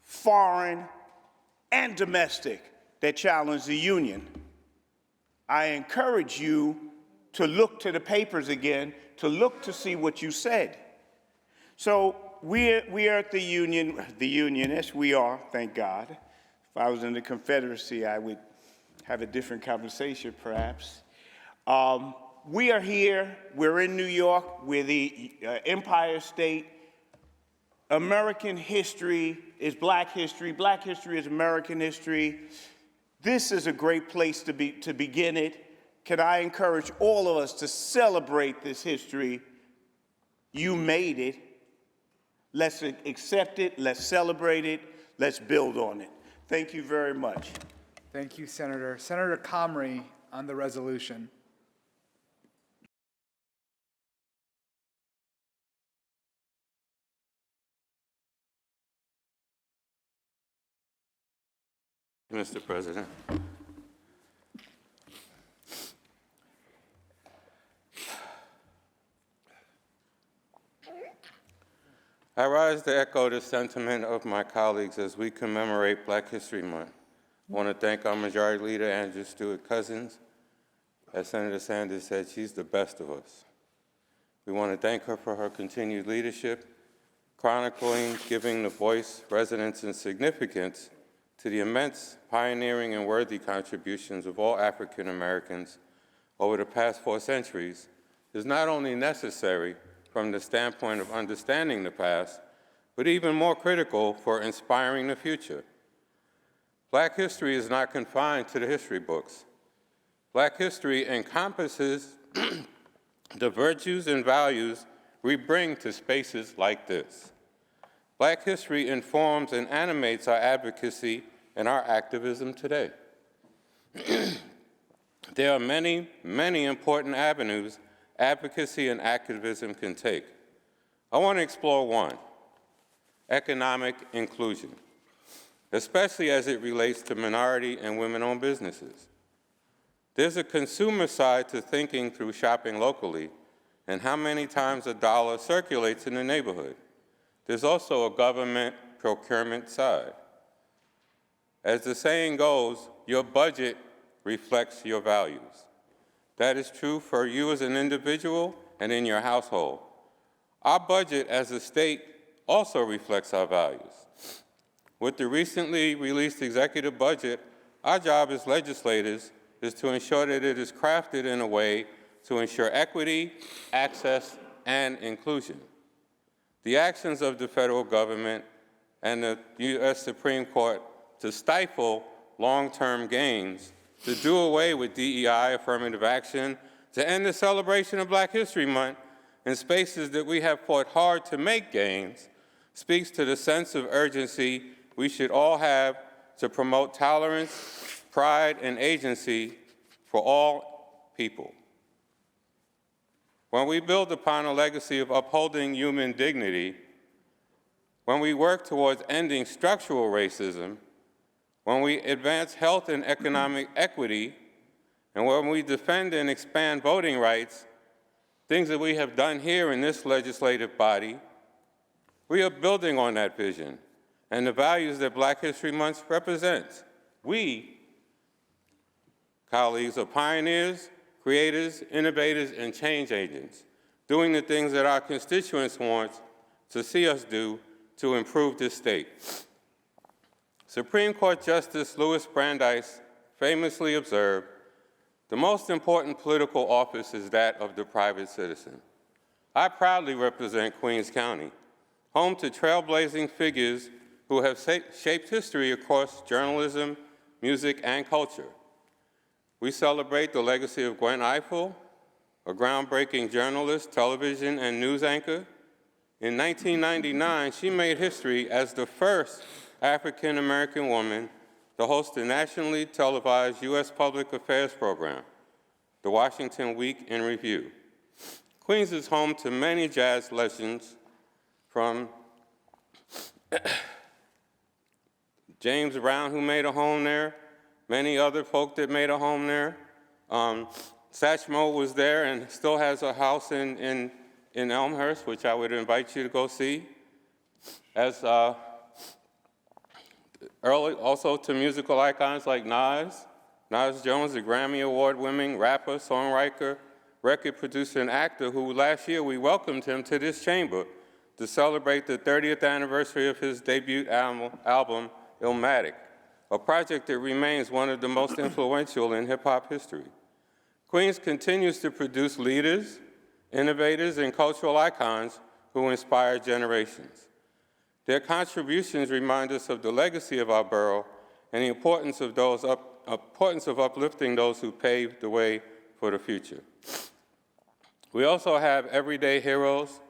foreign and domestic, that challenge the Union. I encourage you to look to the papers again, to look to see what you said. So we are at the Union, yes, we are, thank God. If I was in the Confederacy, I would have a different conversation, perhaps. We are here, we're in New York, we're the Empire State. American history is black history is American history. This is a great place to begin it. Can I encourage all of us to celebrate this history? You made it. Let's accept it, let's celebrate it, let's build on it. Thank you very much. Thank you, Senator. Senator Comrie on the resolution. Mr. President. I rise to echo the sentiment of my colleagues as we commemorate Black History Month. I want to thank our Majority Leader, Andrew Stewart Cousins. As Senator Sanders said, she's the best of us. We want to thank her for her continued leadership, chronicling, giving the voice, resonance, and significance to the immense, pioneering, and worthy contributions of all African Americans over the past 4 centuries is not only necessary from the standpoint of understanding the past, but even more critical for inspiring the future. Black history is not confined to the history books. Black history encompasses the virtues and values we bring to spaces like this. Black history informs and animates our advocacy and our activism today. There are many, many important avenues advocacy and activism can take. I want to explore one: economic inclusion, especially as it relates to minority and women-owned businesses. There's a consumer side to thinking through shopping locally and how many times a dollar circulates in the neighborhood. There's also a government procurement side. As the saying goes, your budget reflects your values. That is true for you as an individual and in your household. Our budget as a state also reflects our values. With the recently released executive budget, our job as legislators is to ensure that it is crafted in a way to ensure equity, access, and inclusion. The actions of the federal government and the U.S. Supreme Court to stifle long-term gains, to do away with DEI, affirmative action, to end the celebration of Black History Month in spaces that we have fought hard to make gains, speaks to the sense of urgency we should all have to promote tolerance, pride, and agency for all people. When we build upon a legacy of upholding human dignity, when we work towards ending structural racism, when we advance health and economic equity, and when we defend and expand voting rights, things that we have done here in this legislative body, we are building on that vision and the values that Black History Month represents. We, colleagues, are pioneers, creators, innovators, and change agents, doing the things that our constituents want to see us do to improve this state. Supreme Court Justice Louis Brandeis famously observed, "The most important political office is that of the private citizen." I proudly represent Queens County, home to trailblazing figures who have shaped history across journalism, music, and culture. We celebrate the legacy of Gwen Ifill, a groundbreaking journalist, television, and news anchor. In 1999, she made history as the first African-American woman to host the nationally televised U.S. public affairs program, the Washington Week in Review. Queens is home to many jazz legends, from James Brown, who made a home there, many other folk that made a home there. Satchmo was there and still has a house in Elmhurst, which I would invite you to go see. As early, also to musical icons like Nas Jones, a Grammy Award-winning rapper, songwriter, record producer, and actor who last year we welcomed him to this chamber to celebrate the 30th anniversary of his debut album, Illmatic, a project that remains one of the most influential in hip-hop history. Queens continues to produce leaders, innovators, and cultural icons who inspire generations. Their contributions remind us of the legacy of our borough and the importance of uplifting those who paved the way for the future. We also have everyday heroes,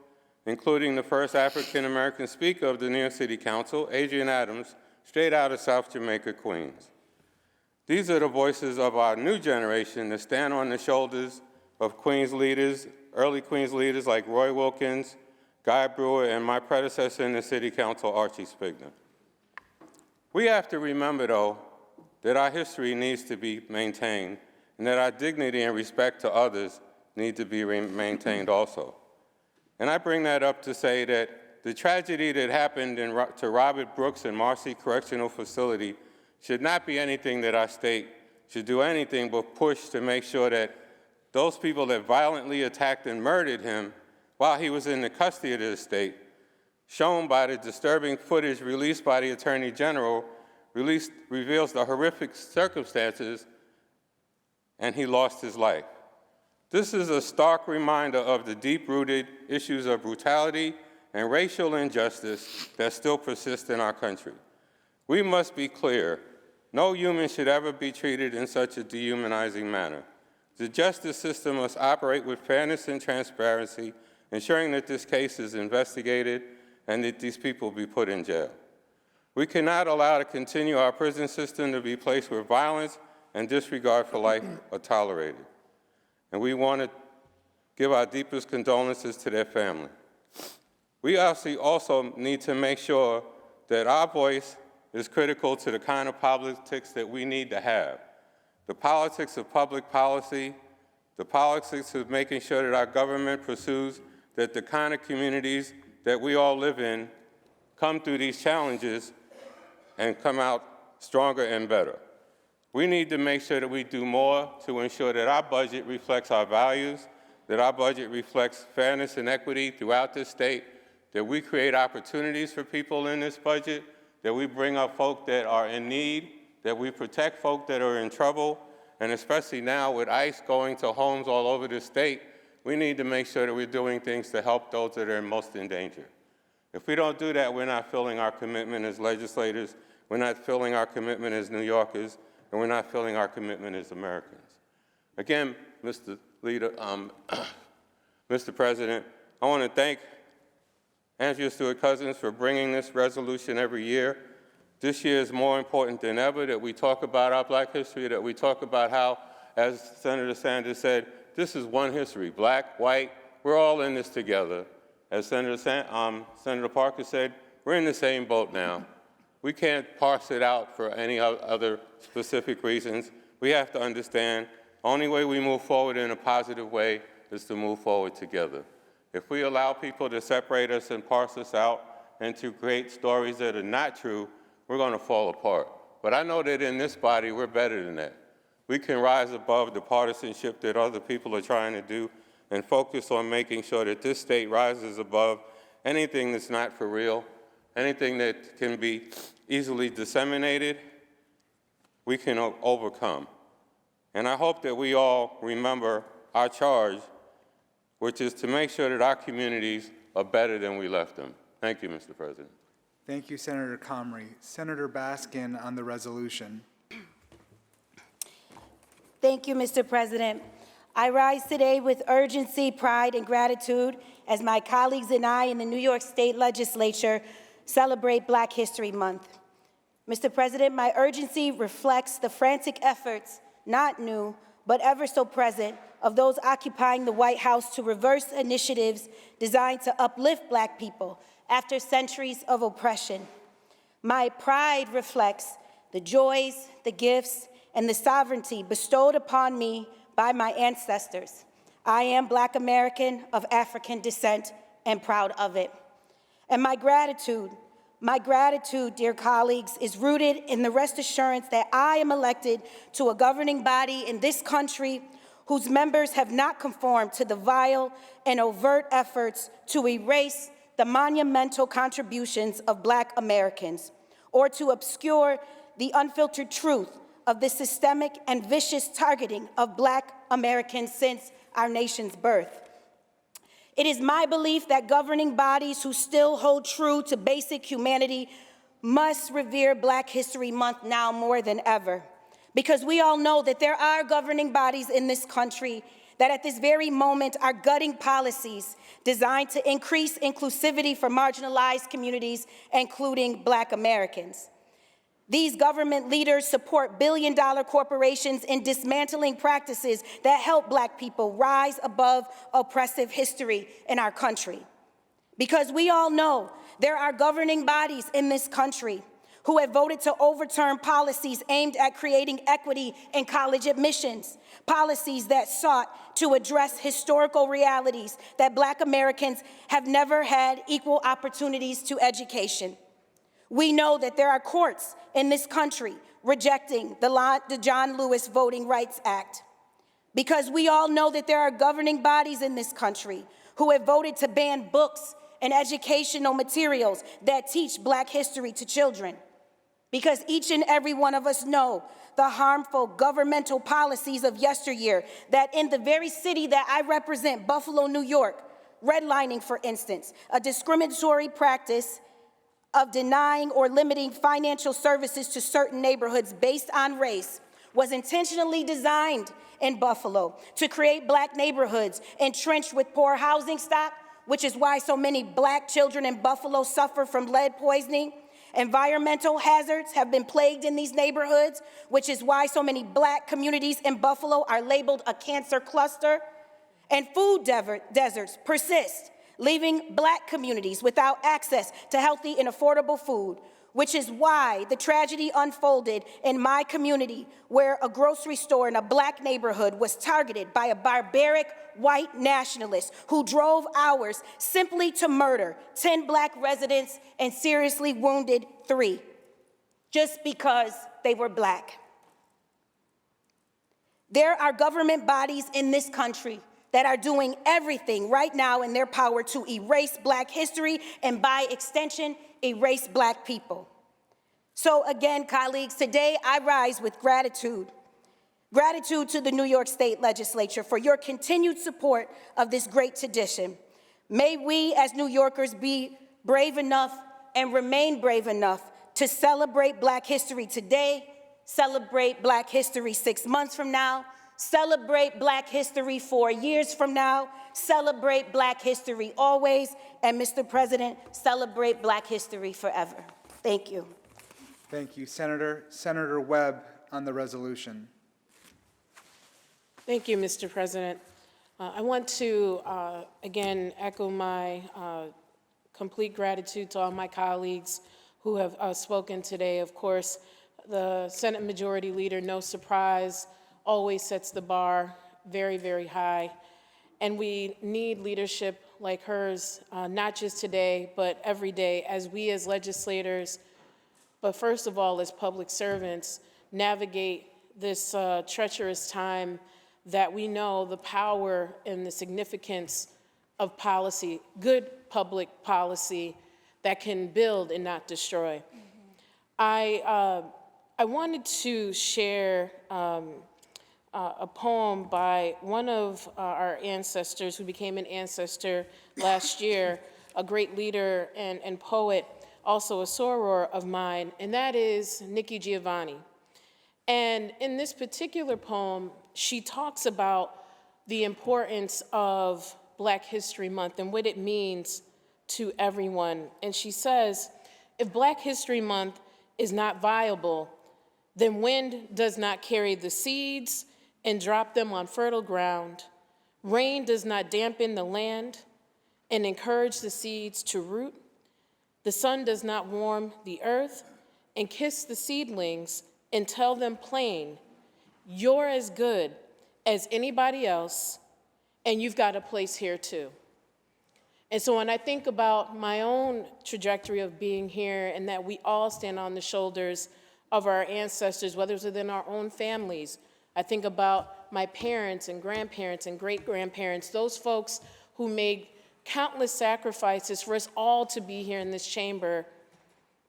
including the first African-American speaker of the New York City Council, Adrian Adams, straight out of South Jamaica, Queens. These are the voices of our new generation that stand on the shoulders of Queens leaders, early Queens leaders like Roy Wilkins, Guy Brewer, and my predecessor in the City Council, Archie Spigner. We have to remember, though, that our history needs to be maintained and that our dignity and respect to others need to be maintained also. And I bring that up to say that the tragedy that happened to Robert Brooks and Marcy Correctional Facility should not be anything that our state should do anything but push to make sure that those people that violently attacked and murdered him while he was in the custody of the state, shown by the disturbing footage released by the Attorney General, reveals the horrific circumstances, and he lost his life. This is a stark reminder of the deep-rooted issues of brutality and racial injustice that still persist in our country. We must be clear, no human should ever be treated in such a dehumanizing manner. The justice system must operate with fairness and transparency, ensuring that this case is investigated and that these people be put in jail. We cannot allow to continue our prison system to be a place where violence and disregard for life are tolerated. And we want to give our deepest condolences to their family. We also need to make sure that our voice is critical to the kind of politics that we need to have. The politics of public policy, the politics of making sure that our government pursues that the kind of communities that we all live in come through these challenges and come out stronger and better. We need to make sure that we do more to ensure that our budget reflects our values, that our budget reflects fairness and equity throughout this state, that we create opportunities for people in this budget, that we bring up folk that are in need, that we protect folk that are in trouble, and especially now with ICE going to homes all over the state, we need to make sure that we're doing things to help those that are most in danger. If we don't do that, we're not filling our commitment as legislators, we're not filling our commitment as New Yorkers, and we're not filling our commitment as Americans. Again, Mr. Leader, Mr. President, I want to thank Andrea Stewart-Cousins for bringing this resolution every year. This year is more important than ever that we talk about our Black history, that we talk about how, as Senator Sanders said, this is one history, Black, white, we're all in this together. As Senator Parker said, we're in the same boat now. We can't parse it out for any other specific reasons. We have to understand the only way we move forward in a positive way is to move forward together. If we allow people to separate us and parse us out and to create stories that are not true, we're going to fall apart. But I know that in this body, we're better than that. We can rise above the partisanship that other people are trying to do and focus on making sure that this state rises above anything that's not for real, anything that can be easily disseminated, we can overcome. And I hope that we all remember our charge, which is to make sure that our communities are better than we left them. Thank you, Mr. President. Thank you, Senator Comrie. Senator Baskin on the resolution. Thank you, Mr. President. I rise today with urgency, pride, and gratitude as my colleagues and I in the New York State Legislature celebrate Black History Month. Mr. President, my urgency reflects the frantic efforts, not new, but ever so present, of those occupying the White House to reverse initiatives designed to uplift Black people after centuries of oppression. My pride reflects the joys, the gifts, and the sovereignty bestowed upon me by my ancestors. I am Black American of African descent and proud of it. And my gratitude, dear colleagues, is rooted in the rest assurance that I am elected to a governing body in this country whose members have not conformed to the vile and overt efforts to erase the monumental contributions of Black Americans or to obscure the unfiltered truth of the systemic and vicious targeting of Black Americans since our nation's birth. It is my belief that governing bodies who still hold true to basic humanity must revere Black History Month now more than ever, because we all know that there are governing bodies in this country that at this very moment are gutting policies designed to increase inclusivity for marginalized communities, including Black Americans. These government leaders support billion-dollar corporations in dismantling practices that help Black people rise above oppressive history in our country. Because we all know there are governing bodies in this country who have voted to overturn policies aimed at creating equity in college admissions, policies that sought to address historical realities that Black Americans have never had equal opportunities to education. We know that there are courts in this country rejecting the John Lewis Voting Rights Act, because we all know that there are governing bodies in this country who have voted to ban books and educational materials that teach Black history to children, because each and every one of us know the harmful governmental policies of yesteryear that in the very city that I represent, Buffalo, New York, redlining, for instance, a discriminatory practice of denying or limiting financial services to certain neighborhoods based on race, was intentionally designed in Buffalo to create Black neighborhoods entrenched with poor housing stock, which is why so many Black children in Buffalo suffer from lead poisoning. Environmental hazards have been plagued in these neighborhoods, which is why so many Black communities in Buffalo are labeled a cancer cluster. And food deserts persist, leaving Black communities without access to healthy and affordable food, which is why the tragedy unfolded in my community, where a grocery store in a Black neighborhood was targeted by a barbaric white nationalist who drove hours simply to murder 10 Black residents and seriously wounded 3, just because they were Black. There are government bodies in this country that are doing everything right now in their power to erase Black history and, by extension, erase Black people. So again, colleagues, today I rise with gratitude. Gratitude to the New York State Legislature for your continued support of this great tradition. May we as New Yorkers be brave enough and remain brave enough to celebrate Black history today, celebrate Black history 6 months from now, celebrate Black history 4 years from now, celebrate Black history always, and Mr. President, celebrate Black history forever. Thank you. Thank you, Senator. Senator Webb on the resolution. Thank you, Mr. President. I want to, again, echo my complete gratitude to all my colleagues who have spoken today. Of course, the Senate Majority Leader, no surprise, always sets the bar very, very high. And we need leadership like hers, not just today, but every day, as we as legislators, but first of all, as public servants, navigate this treacherous time that we know the power and the significance of policy, good public policy that can build and not destroy. I wanted to share a poem by one of our ancestors who became an ancestor last year, a great leader and poet, also a soror of mine, and that is Nikki Giovanni. And in this particular poem, she talks about the importance of Black History Month and what it means to everyone. And she says, if Black History Month is not viable, then wind does not carry the seeds and drop them on fertile ground. Rain does not dampen the land and encourage the seeds to root. The sun does not warm the earth and kiss the seedlings and tell them plain, you're as good as anybody else, and you've got a place here too. And so when I think about my own trajectory of being here and that we all stand on the shoulders of our ancestors, whether it's within our own families, I think about my parents and grandparents and great-grandparents, those folks who made countless sacrifices for us all to be here in this chamber,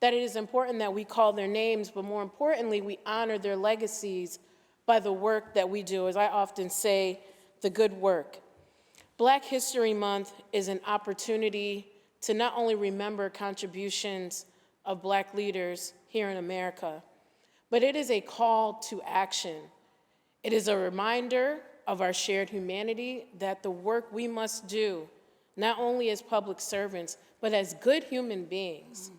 that it is important that we call their names, but more importantly, we honor their legacies by the work that we do. As I often say, the good work. Black History Month is an opportunity to not only remember contributions of Black leaders here in America, but it is a call to action. It is a reminder of our shared humanity that the work we must do, not only as public servants, but as good human beings,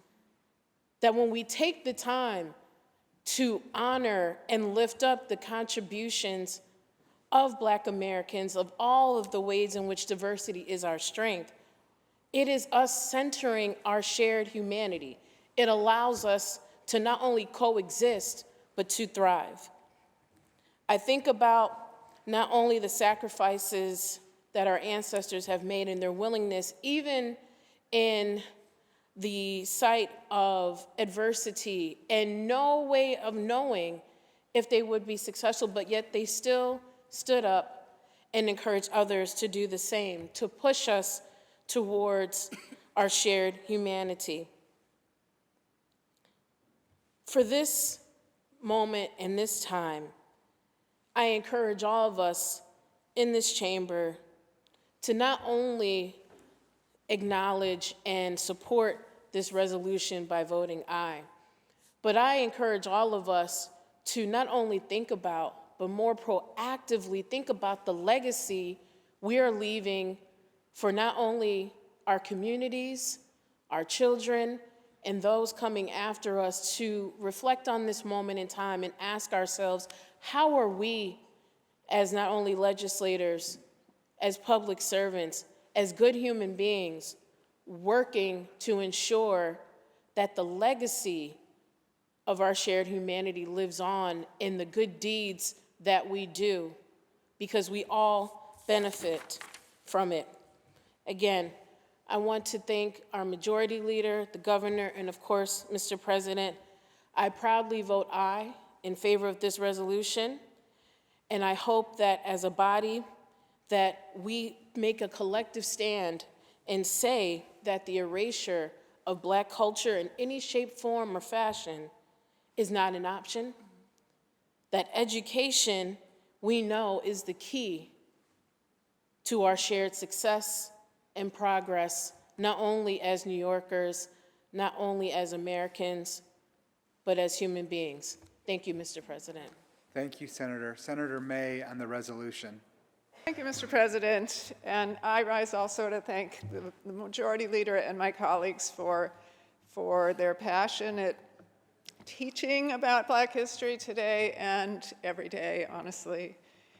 that when we take the time to honor and lift up the contributions of Black Americans, of all of the ways in which diversity is our strength, it is us centering our shared humanity. It allows us to not only coexist, but to thrive. I think about not only the sacrifices that our ancestors have made and their willingness, even in the sight of adversity and no way of knowing if they would be successful, but yet they still stood up and encouraged others to do the same, to push us towards our shared humanity. For this moment and this time, I encourage all of us in this chamber to not only acknowledge and support this resolution by voting aye, but I encourage all of us to not only think about, but more proactively think about the legacy we are leaving for not only our communities, our children, and those coming after us to reflect on this moment in time and ask ourselves, how are we, as not only legislators, as public servants, as good human beings, working to ensure that the legacy of our shared humanity lives on in the good deeds that we do, because we all benefit from it. Again, I want to thank our majority leader, the governor, and of course, Mr. President. I proudly vote aye in favor of this resolution, and I hope that as a body that we make a collective stand and say that the erasure of Black culture in any shape, form, or fashion is not an option, that education, we know, is the key to our shared success and progress, not only as New Yorkers, not only as Americans, but as human beings. Thank you, Mr. President. Thank you, Senator. Senator May on the resolution. Thank you, Mr. President. And I rise also to thank the Majority Leader and my colleagues for their passionate teaching about Black history today and every day, honestly.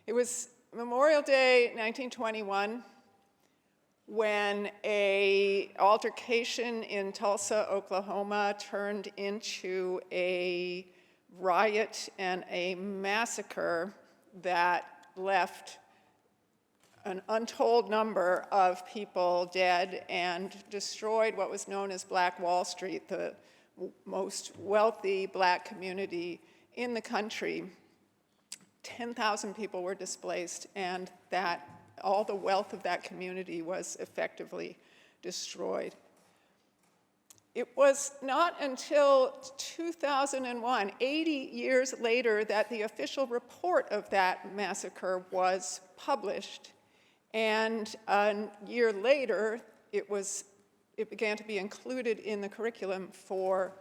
It was Memorial Day 1921 when an altercation in Tulsa, Oklahoma turned into a riot and a massacre that left an untold number of people dead and destroyed what was known as Black Wall Street, the most wealthy Black community in the country. 10,000 people were displaced, and all the wealth of that community was effectively destroyed. It was not until 2001, 80 years later, that the official report of that massacre was published. And a year later, it began to be included in the curriculum for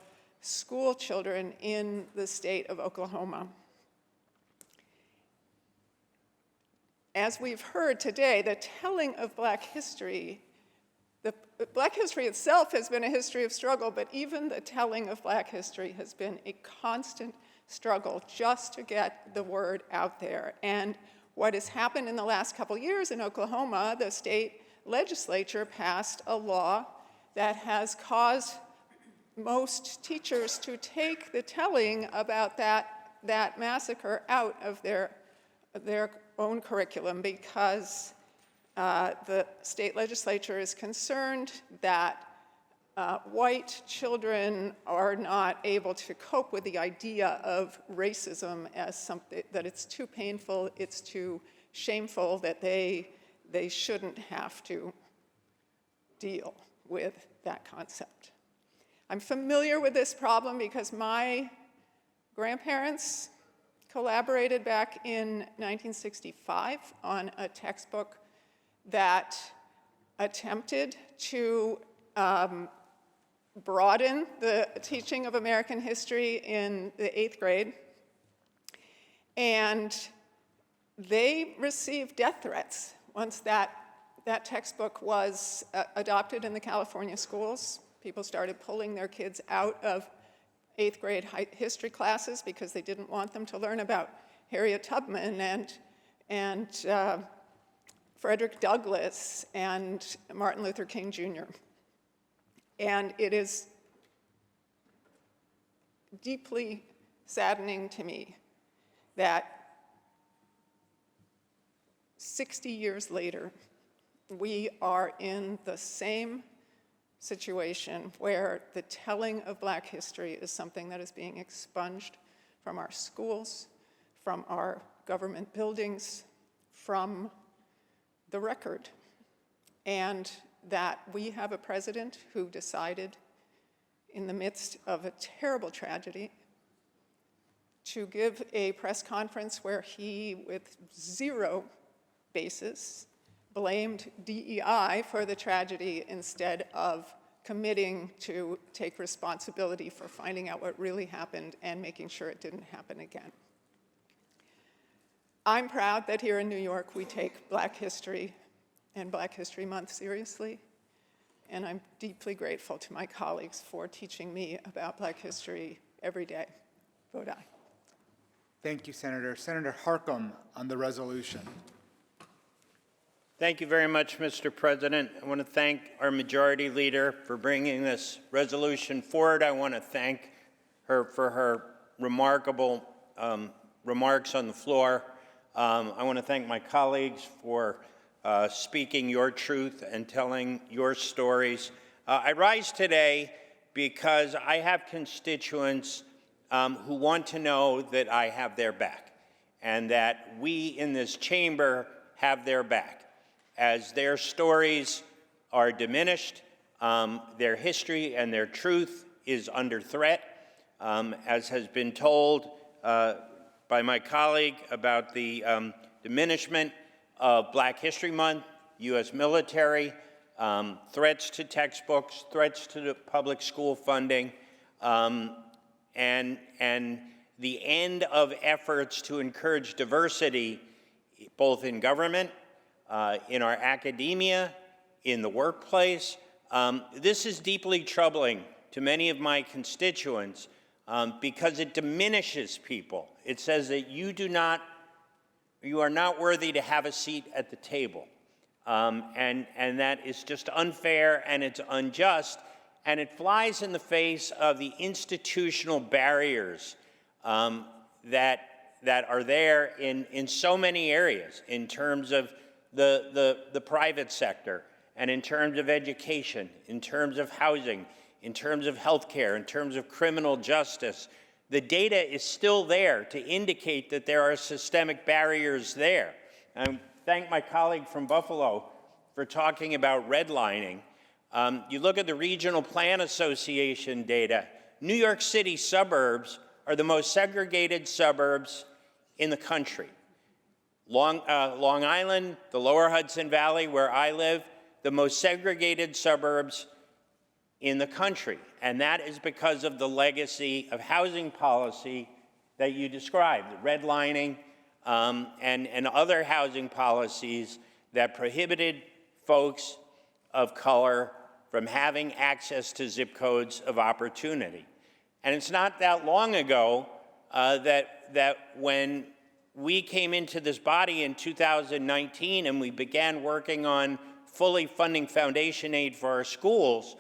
school children in the state of Oklahoma. As we've heard today, the telling of Black history, Black history itself has been a history of struggle, but even the telling of Black history has been a constant struggle just to get the word out there. And what has happened in the last couple years in Oklahoma, the state legislature passed a law that has caused most teachers to take the telling about that massacre out of their own curriculum because the state legislature is concerned that white children are not able to cope with the idea of racism as something that it's too painful, it's too shameful, that they shouldn't have to deal with that concept. I'm familiar with this problem because my grandparents collaborated back in 1965 on a textbook that attempted to broaden the teaching of American history in the 8th grade. And they received death threats once that textbook was adopted in the California schools. People started pulling their kids out of 8th grade history classes because they didn't want them to learn about Harriet Tubman and Frederick Douglass and Martin Luther King Jr. And it is deeply saddening to me that 60 years later, we are in the same situation where the telling of Black history is something that is being expunged from our schools, from our government buildings, from the record. And that we have a president who decided in the midst of a terrible tragedy to give a press conference where he, with zero basis, blamed DEI for the tragedy instead of committing to take responsibility for finding out what really happened and making sure it didn't happen again. I'm proud that here in New York we take Black history and Black History Month seriously. and I'm deeply grateful to my colleagues for teaching me about Black history every day. Vote aye. Thank you, Senator. Senator Harkam on the resolution. Thank you very much, Mr. President. I want to thank our Majority Leader for bringing this resolution forward. I want to thank her for her remarkable remarks on the floor. I want to thank my colleagues for speaking your truth and telling your stories. I rise today because I have constituents who want to know that I have their back and that we in this chamber have their back. As their stories are diminished, their history and their truth is under threat, as has been told by my colleague about the diminishment of Black History Month, U.S. military, threats to textbooks, threats to the public school funding, and the end of efforts to encourage diversity both in government, in our academia, in the workplace. This is deeply troubling to many of my constituents because it diminishes people. It says that you are not worthy to have a seat at the table. And that is just unfair and it's unjust, and it flies in the face of the institutional barriers that are there in so many areas, in terms of the private sector, and in terms of education, in terms of housing, in terms of healthcare, in terms of criminal justice. The data is still there to indicate that there are systemic barriers there. I thank my colleague from Buffalo for talking about redlining. You look at the Regional Plan Association data, New York City suburbs are the most segregated suburbs in the country. Long Island, the lower Hudson Valley, where I live, the most segregated suburbs in the country. And that is because of the legacy of housing policy that you described, redlining and other housing policies that prohibited folks of color from having access to zip codes of opportunity. And it's not that long ago that when we came into this body in 2019 and we began working on fully funding foundation aid for our schools,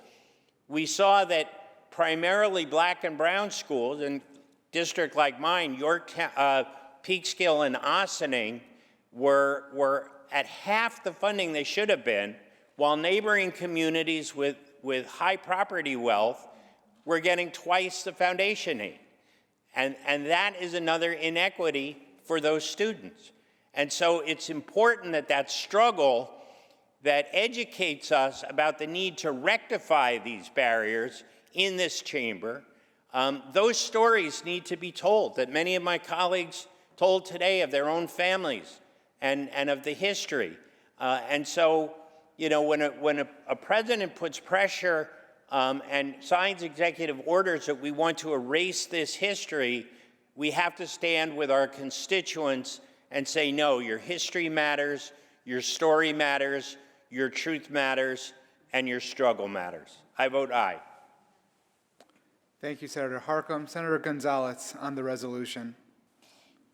we saw that primarily Black and brown schools, in district like mine, Peekskill and Ossining, were at half the funding they should have been, while neighboring communities with high property wealth were getting twice the foundation aid. And that is another inequity for those students. And so it's important that that struggle that educates us about the need to rectify these barriers in this chamber, those stories need to be told, that many of my colleagues told today of their own families and of the history. And so, you know, when a president puts pressure and signs executive orders that we want to erase this history, we have to stand with our constituents and say, no, your history matters, your story matters, your truth matters, and your struggle matters. I vote aye. Thank you, Senator Harkam. Senator Gonzalez on the resolution.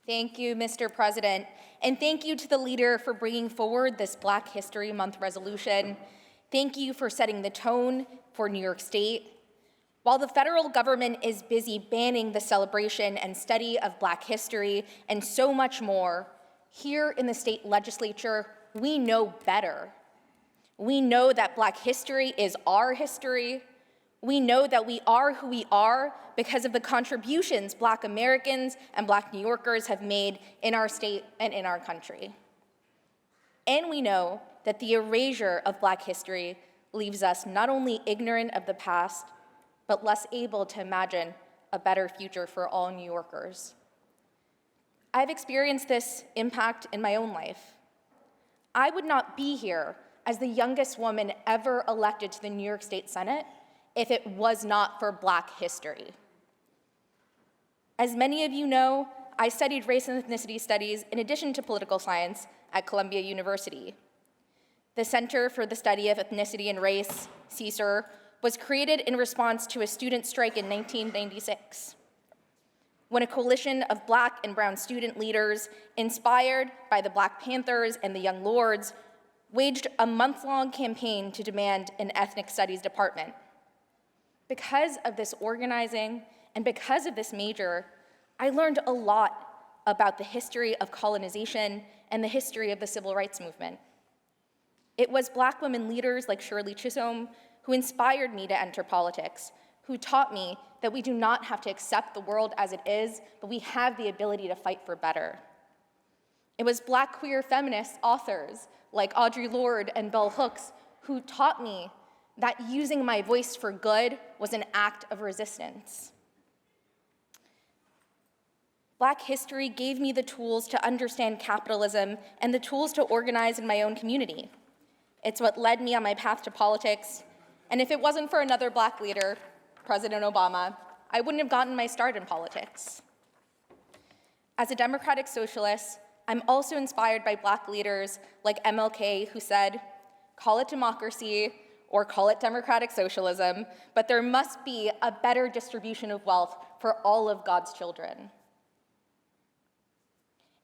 Thank you, Mr. President, and thank you to the leader for bringing forward this Black History Month resolution. Thank you for setting the tone for New York State. While the federal government is busy banning the celebration and study of Black history and so much more, here in the state legislature, we know better. We know that Black history is our history. We know that we are who we are because of the contributions Black Americans and Black New Yorkers have made in our state and in our country. And we know that the erasure of Black history leaves us not only ignorant of the past, but less able to imagine a better future for all New Yorkers. I've experienced this impact in my own life. I would not be here as the youngest woman ever elected to the New York State Senate if it was not for Black history. As many of you know, I studied race and ethnicity studies in addition to political science at Columbia University. The Center for the Study of Ethnicity and Race, CSER, was created in response to a student strike in 1996, when a coalition of Black and brown student leaders, inspired by the Black Panthers and the Young Lords, waged a month-long campaign to demand an ethnic studies department. Because of this organizing and because of this major, I learned a lot about the history of colonization and the history of the civil rights movement. It was Black women leaders like Shirley Chisholm who inspired me to enter politics, who taught me that we do not have to accept the world as it is, but we have the ability to fight for better. It was Black queer feminist authors like Audre Lorde and Bell Hooks who taught me that using my voice for good was an act of resistance. Black history gave me the tools to understand capitalism and the tools to organize in my own community. It's what led me on my path to politics, and if it wasn't for another Black leader, President Obama, I wouldn't have gotten my start in politics. As a democratic socialist, I'm also inspired by Black leaders like MLK who said, call it democracy or call it democratic socialism, but there must be a better distribution of wealth for all of God's children.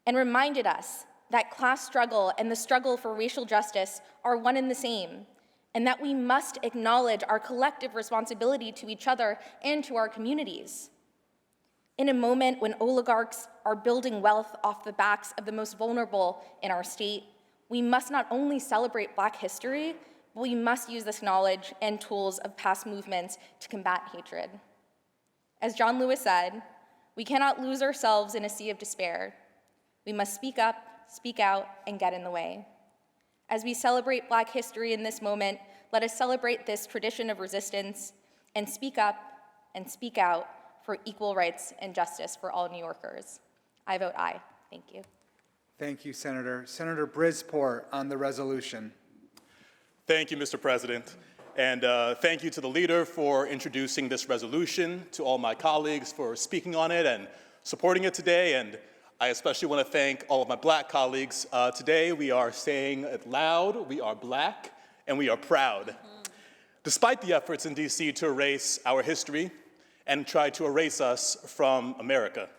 And reminded us that class struggle and the struggle for racial justice are one and the same, and that we must acknowledge our collective responsibility to each other and to our communities. In a moment when oligarchs are building wealth off the backs of the most vulnerable in our state, we must not only celebrate Black history, but we must use this knowledge and tools of past movements to combat hatred. As John Lewis said, we cannot lose ourselves in a sea of despair. We must speak up, speak out, and get in the way. As we celebrate Black history in this moment, let us celebrate this tradition of resistance and speak up and speak out for equal rights and justice for all New Yorkers. I vote aye. Thank you. Thank you, Senator. Senator Brizport on the resolution. Thank you, Mr. President. And thank you to the leader for introducing this resolution, to all my colleagues for speaking on it and supporting it today. And I especially want to thank all of my Black colleagues. Today we are saying it loud, we are Black, and we are proud. Despite the efforts in DC to erase our history and try to erase us from America,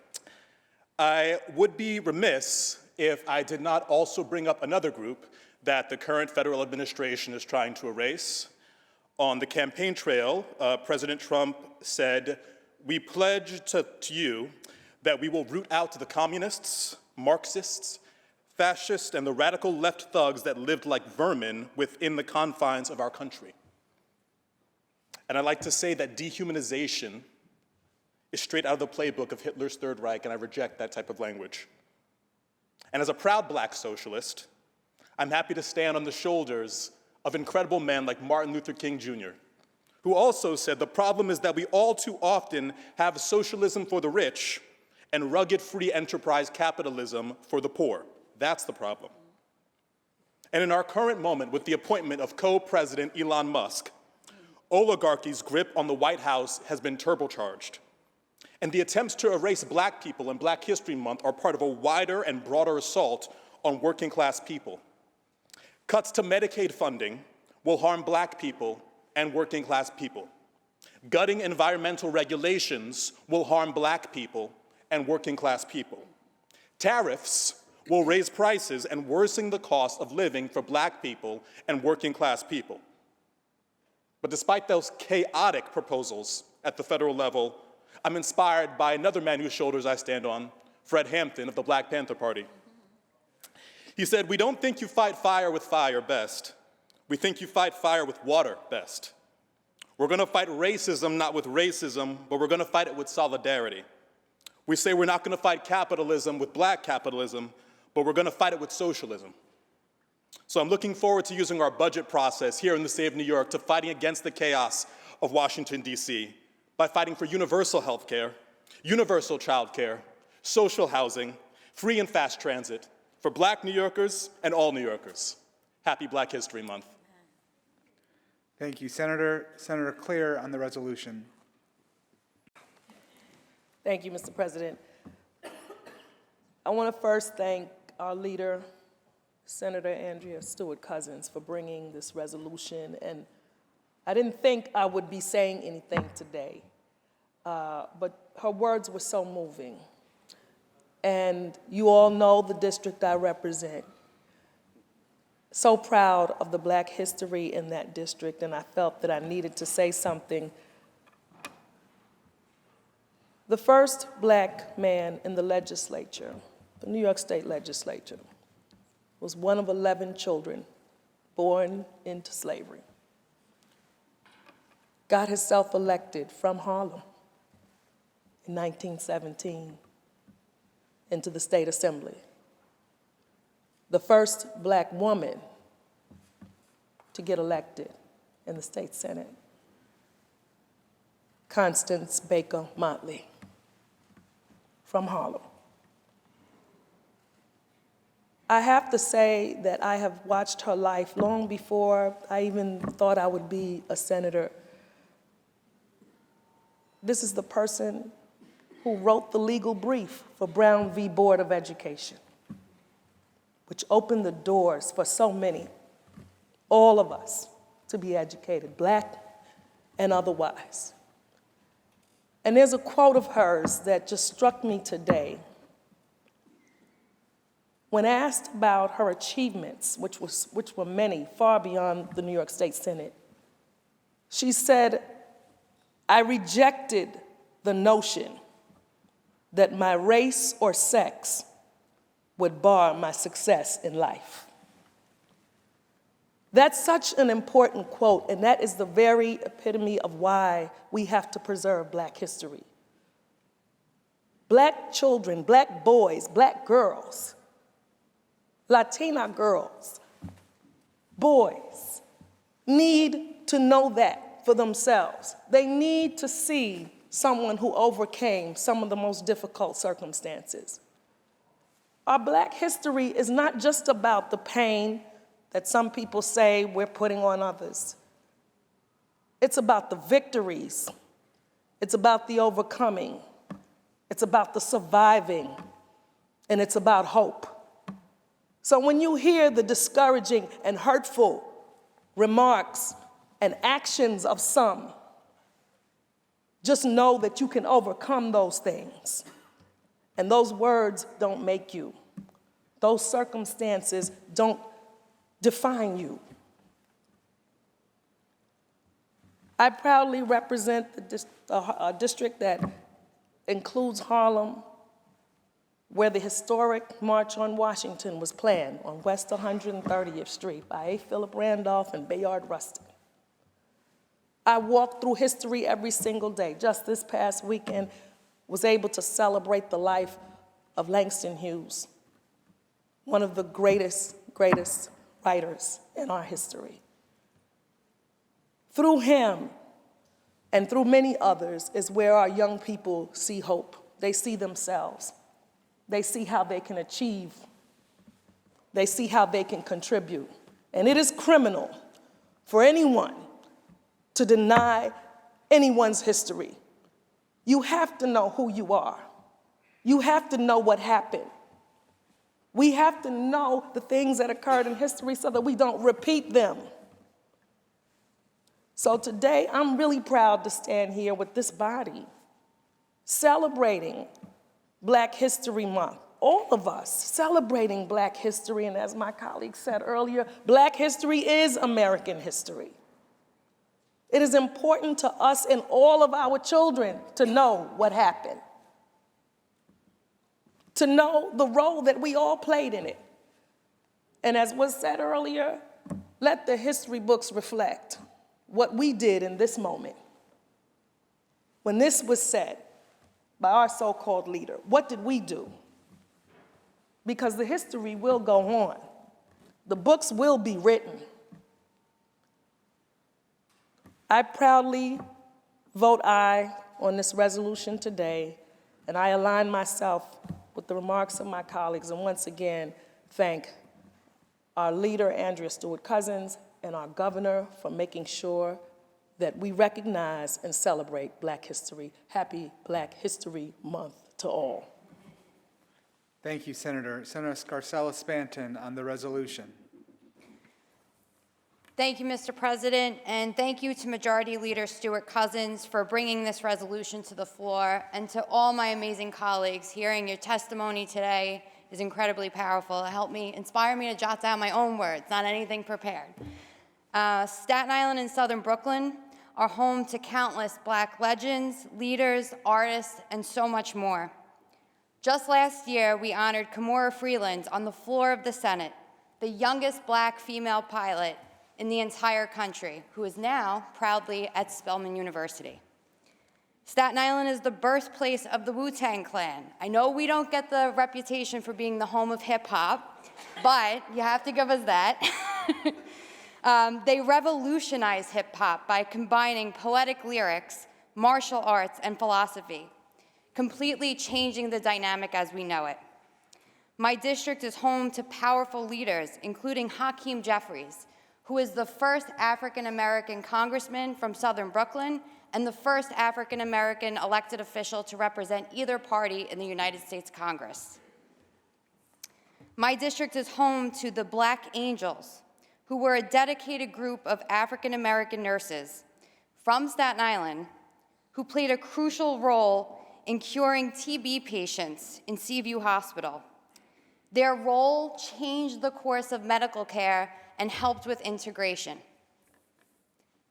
I would be remiss if I did not also bring up another group that the current federal administration is trying to erase. On the campaign trail, President Trump said, "We pledge to you that we will root out the communists, Marxists, fascists, and the radical left thugs that lived like vermin within the confines of our country." And I'd like to say that dehumanization is straight out of the playbook of Hitler's Third Reich, and I reject that type of language. And as a proud Black socialist, I'm happy to stand on the shoulders of incredible men like Martin Luther King Jr., who also said the problem is that we all too often have socialism for the rich and rugged free enterprise capitalism for the poor. That's the problem. And in our current moment, with the appointment of co-president Elon Musk, oligarchy's grip on the White House has been turbocharged. And the attempts to erase Black people in Black History Month are part of a wider and broader assault on working class people. Cuts to Medicaid funding will harm Black people and working class people. Gutting environmental regulations will harm Black people and working class people. Tariffs will raise prices and worsen the cost of living for Black people and working class people. But despite those chaotic proposals at the federal level, I'm inspired by another man whose shoulders I stand on, Fred Hampton of the Black Panther Party. He said, "We don't think you fight fire with fire best. We think you fight fire with water best. We're gonna fight racism not with racism, but we're gonna fight it with solidarity. We say we're not gonna fight capitalism with Black capitalism, but we're gonna fight it with socialism." So I'm looking forward to using our budget process here in the state of New York to fighting against the chaos of Washington, D.C., by fighting for universal health care, universal child care, social housing, free and fast transit for Black New Yorkers and all New Yorkers. Happy Black History Month. Thank you, Senator. Senator Clear on the resolution. Thank you, Mr. President. I want to first thank our leader, Senator Andrea Stewart Cousins for bringing this resolution. And I didn't think I would be saying anything today, but her words were so moving. And you all know the district I represent. So proud of the Black history in that district, and I felt that I needed to say something. The first Black man in the legislature, the New York State Legislature, was one of 11 children born into slavery. Got himself elected from Harlem in 1917 into the State Assembly. The first Black woman to get elected in the State Senate, Constance Baker Motley from Harlem. I have to say that I have watched her life long before I even thought I would be a senator. This is the person who wrote the legal brief for Brown v. Board of Education, which opened the doors for so many, all of us, to be educated, Black and otherwise. And there's a quote of hers that just struck me today. When asked about her achievements, which were many, far beyond the New York State Senate, she said, "I rejected the notion that my race or sex would bar my success in life." That's such an important quote, and that is the very epitome of why we have to preserve Black history. Black children, Black boys, Black girls, Latina girls, boys need to know that for themselves. They need to see someone who overcame some of the most difficult circumstances. Our Black history is not just about the pain that some people say we're putting on others. It's about the victories. It's about the overcoming. It's about the surviving. And it's about hope. So when you hear the discouraging and hurtful remarks and actions of some, just know that you can overcome those things. And those words don't make you. Those circumstances don't define you. I proudly represent a district that includes Harlem, where the historic March on Washington was planned on West 130th Street by A. Philip Randolph and Bayard Rustin. I walk through history every single day. Just this past weekend, was able to celebrate the life of Langston Hughes, one of the greatest writers in our history. Through him and through many others is where our young people see hope. They see themselves. They see how they can achieve. They see how they can contribute. And it is criminal for anyone to deny anyone's history. You have to know who you are. You have to know what happened. We have to know the things that occurred in history so that we don't repeat them. So today, I'm really proud to stand here with this body, celebrating Black History Month. All of us celebrating Black history, and as my colleague said earlier, Black history is American history. It is important to us and all of our children to know what happened, to know the role that we all played in it. And as was said earlier, let the history books reflect what we did in this moment. When this was said by our so-called leader, what did we do? Because the history will go on. The books will be written. I proudly vote aye on this resolution today, and I align myself with the remarks of my colleagues, and once again, thank our leader, Andrea Stewart Cousins, and our governor for making sure that we recognize and celebrate Black history. Happy Black History Month to all. Thank you, Senator. Senator Scarcella-Spanton on the resolution. Thank you, Mr. President, and thank you to Majority Leader Stuart Cousins for bringing this resolution to the floor, and to all my amazing colleagues. Hearing your testimony today is incredibly powerful. It inspired me to jot down my own words, not anything prepared. Staten Island and Southern Brooklyn are home to countless Black legends, leaders, artists, and so much more. Just last year, we honored Kimora Freeland on the floor of the Senate, the youngest Black female pilot in the entire country, who is now proudly at Spelman University. Staten Island is the birthplace of the Wu-Tang Clan. I know we don't get the reputation for being the home of hip-hop, but you have to give us that. They revolutionized hip-hop by combining poetic lyrics, martial arts, and philosophy, completely changing the dynamic as we know it. My district is home to powerful leaders, including Hakeem Jeffries, who is the first African-American congressman from Southern Brooklyn and the first African-American elected official to represent either party in the United States Congress. My district is home to the Black Angels, who were a dedicated group of African-American nurses from Staten Island who played a crucial role in curing TB patients in Seaview Hospital. Their role changed the course of medical care and helped with integration.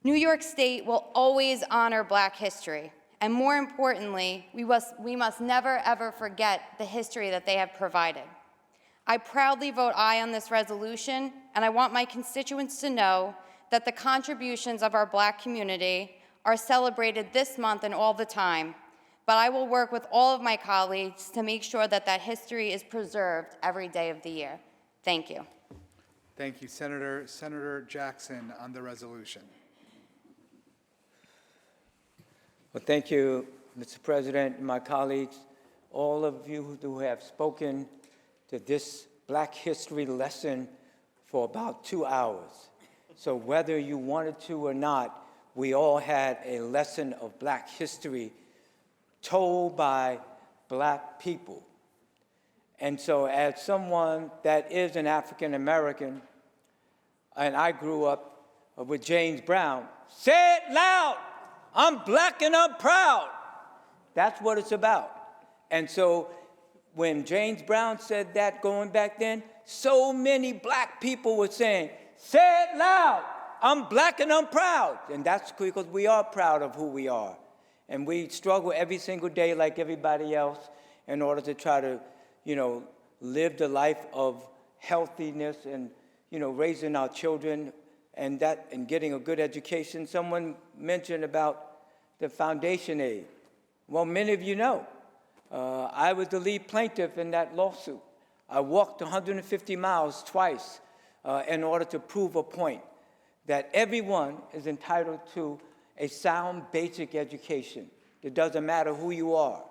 New York State will always honor Black history, and more importantly, we must never ever forget the history that they have provided. I proudly vote aye on this resolution, and I want my constituents to know that the contributions of our Black community are celebrated this month and all the time, but I will work with all of my colleagues to make sure that that history is preserved every day of the year. Thank you. Thank you, Senator. Senator Jackson on the resolution. Well, thank you, Mr. President, and my colleagues, all of you who have spoken to this Black history lesson for about 2 hours. So whether you wanted to or not, we all had a lesson of Black history told by Black people. And so as someone that is an African American, and I grew up with James Brown, say it loud, I'm Black and I'm proud. That's what it's about. And so when James Brown said that going back then, so many Black people were saying, say it loud, I'm Black and I'm proud. And that's because we are proud of who we are. And we struggle every single day like everybody else in order to try to live the life of healthiness and, raising our children and getting a good education. Someone mentioned about the foundation aid. Well, many of you know, I was the lead plaintiff in that lawsuit. I walked 150 miles twice in order to prove a point that everyone is entitled to a sound basic education. It doesn't matter who you are.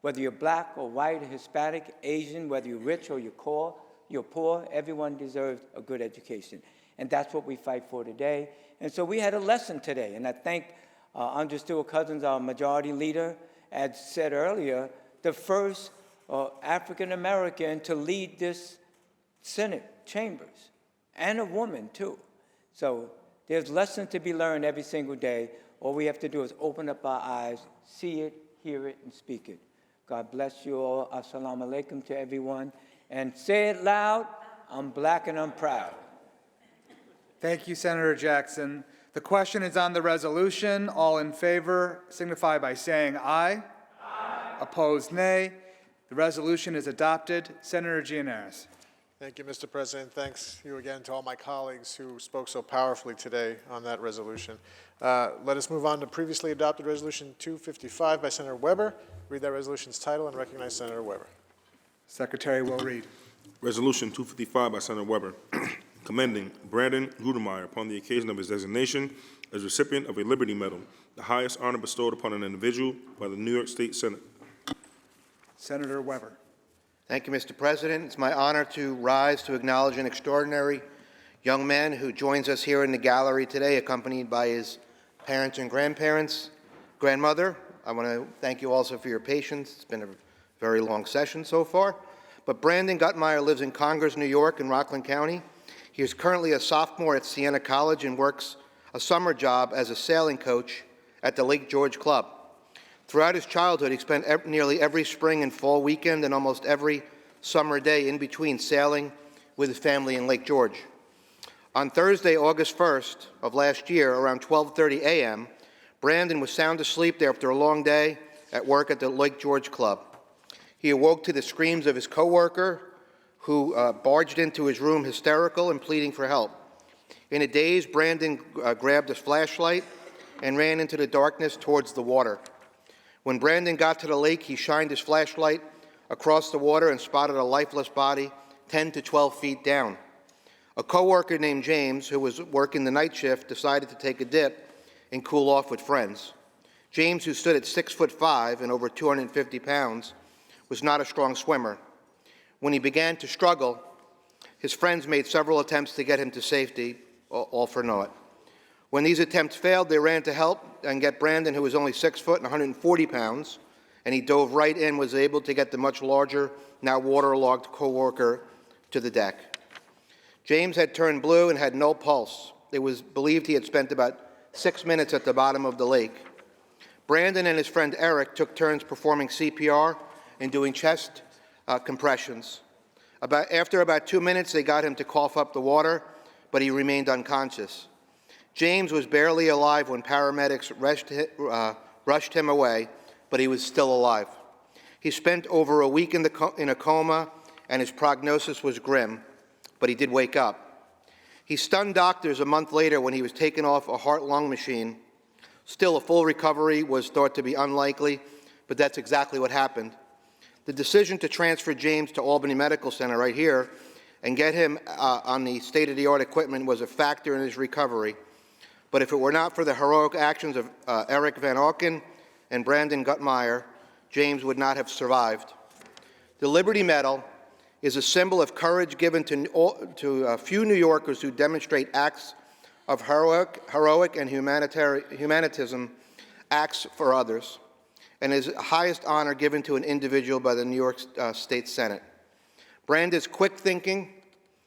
Whether you're Black or white or Hispanic, Asian, whether you're rich or you're poor, everyone deserves a good education. And that's what we fight for today. And so we had a lesson today, and I thank Andrew Stewart Cousins, our majority leader, as said earlier, the first African American to lead this Senate chambers, and a woman too. So there's lessons to be learned every single day. All we have to do is open up our eyes, see it, hear it, and speak it. God bless you all. Assalamu alaikum to everyone. And say it loud, I'm Black and I'm proud. Thank you, Senator Jackson. The question is on the resolution. All in favor signify by saying aye. Aye. Opposed, nay. The resolution is adopted. Senator Gianaris. Thank you, Mr. President. Thanks you again to all my colleagues who spoke so powerfully today on that resolution. Let us move on to previously adopted Resolution 255 by Senator Weber. Read that resolution's title and recognize Senator Weber. Secretary will read. Resolution 255 by Senator Weber, commending Brandon Grudemeyer upon the occasion of his designation as recipient of a Liberty Medal, the highest honor bestowed upon an individual by the New York State Senate. Senator Weber. Thank you, Mr. President. It's my honor to rise to acknowledge an extraordinary young man who joins us here in the gallery today, accompanied by his parents and grandparents, grandmother. I want to thank you also for your patience. It's been a very long session so far. but Brandon Guttmeyer lives in Congers, New York, in Rockland County. He is currently a sophomore at Siena College and works a summer job as a sailing coach at the Lake George Club. Throughout his childhood, he spent nearly every spring and fall weekend and almost every summer day in between sailing with his family in Lake George. On Thursday, August 1st of last year, around 12:30 a.m., Brandon was sound asleep after a long day at work at the Lake George Club. He awoke to the screams of his coworker, who barged into his room hysterical and pleading for help. In a daze, Brandon grabbed his flashlight and ran into the darkness towards the water. When Brandon got to the lake, he shined his flashlight across the water and spotted a lifeless body 10 to 12 feet down. A coworker named James, who was working the night shift, decided to take a dip and cool off with friends. James, who stood at 6'5" and over 250 pounds, was not a strong swimmer. When he began to struggle, his friends made several attempts to get him to safety, all for naught. When these attempts failed, they ran to help and get Brandon, who was only 6 foot and 140 pounds, and he dove right in, was able to get the much larger, now waterlogged coworker to the deck. James had turned blue and had no pulse. It was believed he had spent about 6 minutes at the bottom of the lake. Brandon and his friend Eric took turns performing CPR and doing chest compressions. After about 2 minutes, they got him to cough up the water, but he remained unconscious. James was barely alive when paramedics rushed him away, but he was still alive. He spent over a week in a coma, and his prognosis was grim, but he did wake up. He stunned doctors a month later when he was taken off a heart-lung machine. Still, a full recovery was thought to be unlikely, but that's exactly what happened. The decision to transfer James to Albany Medical Center right here and get him on the state-of-the-art equipment was a factor in his recovery. But if it were not for the heroic actions of Eric Van Auken and Brandon Guttmeyer, James would not have survived. The Liberty Medal is a symbol of courage given to a few New Yorkers who demonstrate acts of heroic and humanitarian acts for others, and is the highest honor given to an individual by the New York State Senate. Brandon's quick thinking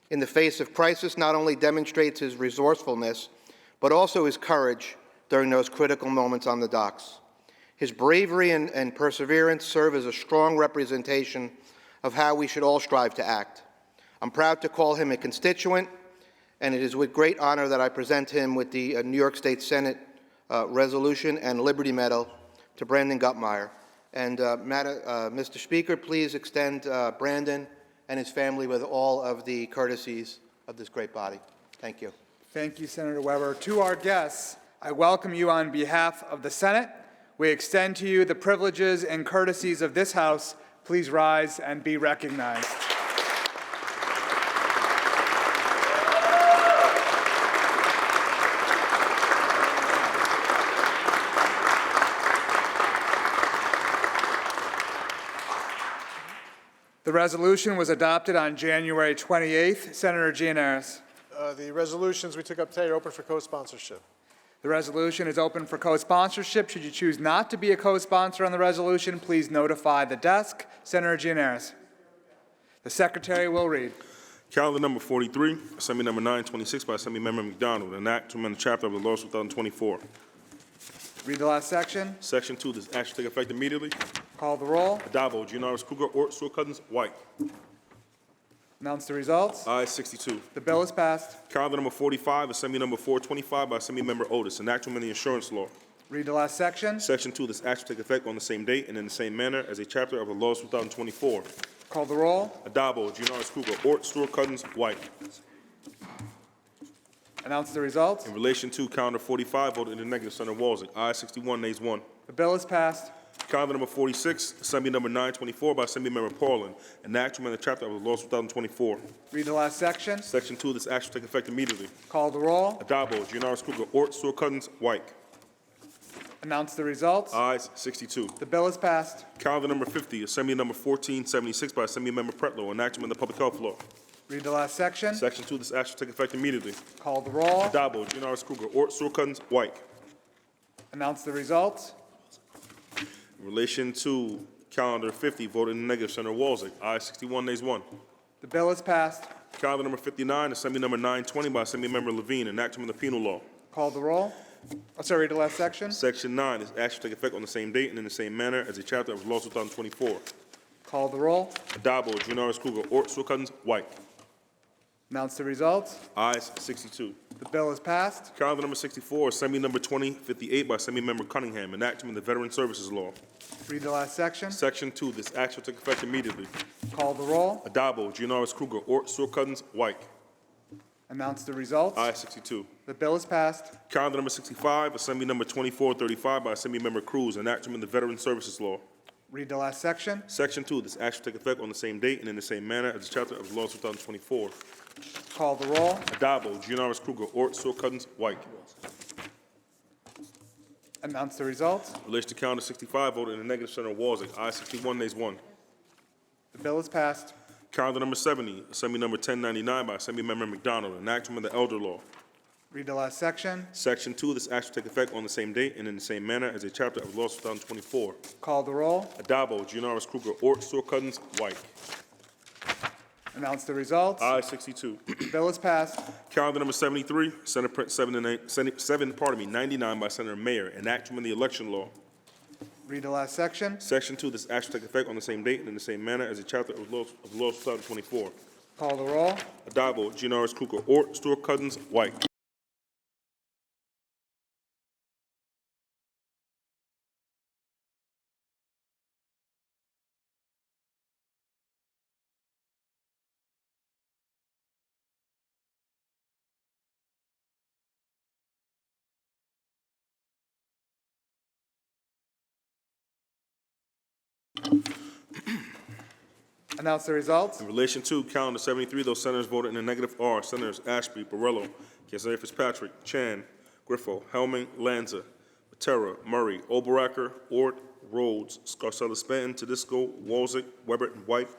in the face of crisis not only demonstrates his resourcefulness, but also his courage during those critical moments on the docks. His bravery and perseverance serve as a strong representation of how we should all strive to act. I'm proud to call him a constituent, and it is with great honor that I present him with the New York State Senate resolution and Liberty Medal to Brandon Guttmeyer. And Mr. Speaker, please extend Brandon and his family with all of the courtesies of this great body. Thank you. Thank you, Senator Weber. To our guests, I welcome you on behalf of the Senate. We extend to you the privileges and courtesies of this House. Please rise and be recognized. The resolution was adopted on January 28th. Senator Gianaris. The resolutions we took up today are open for co-sponsorship. The resolution is open for co-sponsorship. Should you choose not to be a co-sponsor on the resolution, please notify the desk. Senator Gianaris. The Secretary will read. Calendar number 43, Assembly number 926 by Assemblymember McDonald, an act to amend the chapter of the law 2024. Read the last section. Section 2, this action take effect immediately. Call the roll. Adabo, Gianaris, Kruger, Ort, Stewart Cousins, White. Announce the results. Ayes 62. The bill is passed. Calendar number 45, Assembly number 425 by Assemblymember Otis, an act to amend the insurance law. Read the last section. Section 2, this action take effect on the same date and in the same manner as a chapter of the laws 2024. Call the roll. Adabo, Gianaris, Kruger, Ort, Stewart Cousins, White. Announce the results. In relation to calendar 45, voted in the negative, Senator Walzek. Ayes 61, nays 1. The bill is passed. Calendar number 46, Assembly number 924 by Assemblymember Paulin, an act to amend the chapter of the laws 2024. Read the last section. Section 2, this action take effect immediately. Call the roll. Adabo, Gianaris, Kruger, Ort, Stewart Cousins, White. Announce the results. Ayes 62. The bill is passed. Calendar number 50, Assembly number 1476 by Assemblymember Pretlow, an act to amend the public health law. Read the last section. Section 2, this action take effect immediately. Call the roll. Adabo, Gianaris, Kruger, Ort, Stewart Cousins, White. Announce the results. In relation to Calendar 50 voted in the negative. Senator Walzek. Ayes 61, nays 1. The bill is passed. Calendar number 59, Assembly number 920 by Assemblymember Levine, enactment of the penal law. Call the roll. Oh, sorry, read the last section. Section 9, this act shall take effect on the same date and in the same manner as a chapter of Law 2024. Call the roll. Adabo, Juniores Kruger, Ort, Cousins, White. Announce the results. Ayes 62. The bill is passed. Calendar number 64, Assembly number 2058 by Assemblymember Cunningham, enactment of the Veteran Services Law. Read the last section. Section 2, this act shall take effect immediately. Call the roll. Adabo, Juniores Kruger, Ort, Cousins, White. Announce the results. Ayes 62. The bill is passed. Calendar number 65, Assembly number 2435 by Assemblymember Cruz, enactment of the Veteran Services Law. Read the last section. Section 2, this act shall take effect on the same date and in the same manner as the chapter of Law 2024. Call the roll. Adabo, Juniores Kruger, Ort, Cousins, White. Announce the results. In relation to calendar 65, voted in the negative, Senator Walzek. Ayes 61, nays 1. The bill is passed. Calendar number 70, Assembly number 1099 by Assemblymember McDonald, enactment of the Elder Law. Read the last section. Section 2, this act shall take effect on the same date and in the same manner as a chapter of Law 2024. Call the roll. Adabo, Juniores Kruger, Ort, Cousins, White. Announce the results. Ayes 62. The bill is passed. Calendar number 73, Senate Print 99 by Senator Mayer, enactment of the Election Law. Read the last section. Section 2, this act shall take effect on the same date and in the same manner as a chapter of Law 2024. Call the roll. Adabo, Juniores Kruger, Ort, Cousins, White. Announce the results. In relation to calendar 73, those senators voted in the negative are Senators Ashby, Borrello, Kenzari Fitzpatrick, Chan, Griffo, Helming, Lanza, Matera, Murray, Oberacker, Ort, Rhodes, Scarcella-Spanton, Tedisco, Walzek, Weber, and White.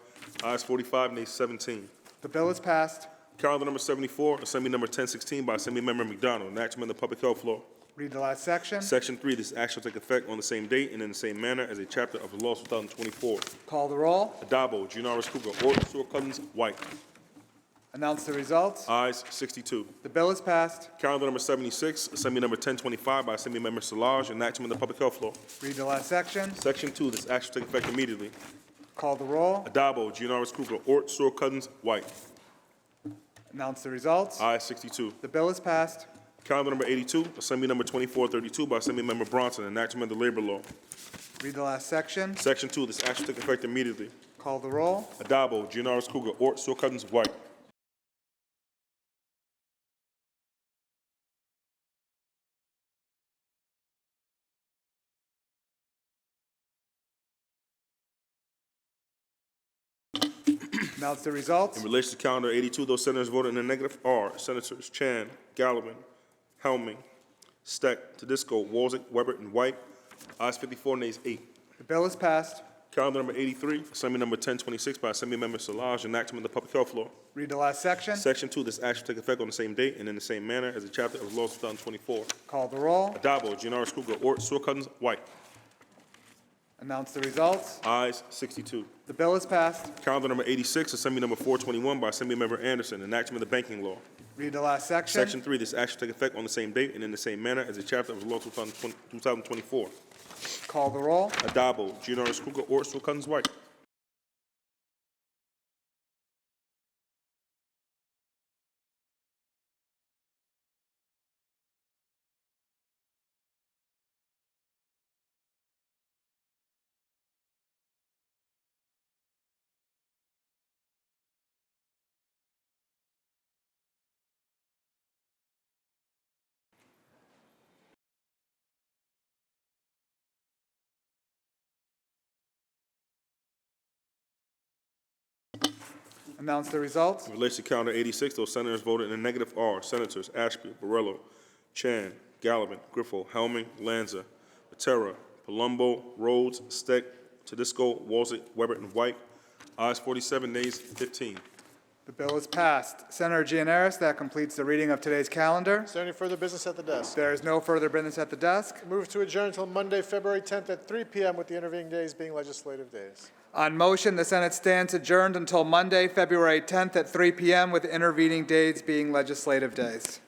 Ayes 45, nays 17. The bill is passed. Calendar number 74, Assembly number 1016 by Assemblymember McDonald, enactment of the Public Health Law. Read the last section. Section 3, this act shall take effect on the same date and in the same manner as a chapter of the Law 2024. Call the roll. Adabo, Juniores Kruger, Ort, Cousins, White. Announce the results. Ayes 62. The bill is passed. Calendar number 76, Assembly number 1025 by Assemblymember Solage, enactment of the Public Health Law. Read the last section. Section 2, this act shall take effect immediately. Call the roll. Adabo, Juniores Kruger, Ort, Cousins, White. Announce the results. Ayes 62. The bill is passed. Calendar number 82, Assembly number 2432 by Assemblymember Bronson, enactment of the Labor Law. Read the last section. Section 2, this act shall take effect immediately. Call the roll. Adabo, Juniores Kruger, Ort, Cousins, White. Announce the results. In relation to calendar 82, those senators voted in the negative are Senators Chan, Gallivan, Helming, Steck, Tedisco, Walzek, Weber, and White. Ayes 54, nays 8. The bill is passed. Calendar number 83, Assembly number 1026 by Assemblymember Solage, enactment of the Public Health Law. Read the last section. Section 2, this act shall take effect on the same date and in the same manner as a chapter of Law 2024. Call the roll. Adabo, Juniores Kruger, Ort, Cousins, White. Announce the results. Ayes 62. The bill is passed. Calendar number 86, Assembly number 421 by Assemblymember Anderson, enactment of the Banking Law. Read the last section. Section 3, this act shall take effect on the same date and in the same manner as a chapter of Law 2024. Call the roll. Adabo, Juniores Kruger, Ort, Cousins, White. Announce the results. In relation to calendar 86, those senators voted in the negative are Senators Ashby, Borrello, Chan, Gallivan, Griffo, Helming, Lanza, Matera, Palumbo, Rhodes, Steck, Tedisco, Walzek, Weber, and White. Ayes 47, nays 15. The bill is passed. Senator Gianaris, that completes the reading of today's calendar. Is there any further business at the desk? There is no further business at the desk. Move to adjourn until Monday, February 10th at 3 p.m. with the intervening days being legislative days. On motion, the Senate stands adjourned until Monday, February 10th at 3 p.m. with intervening days being legislative days.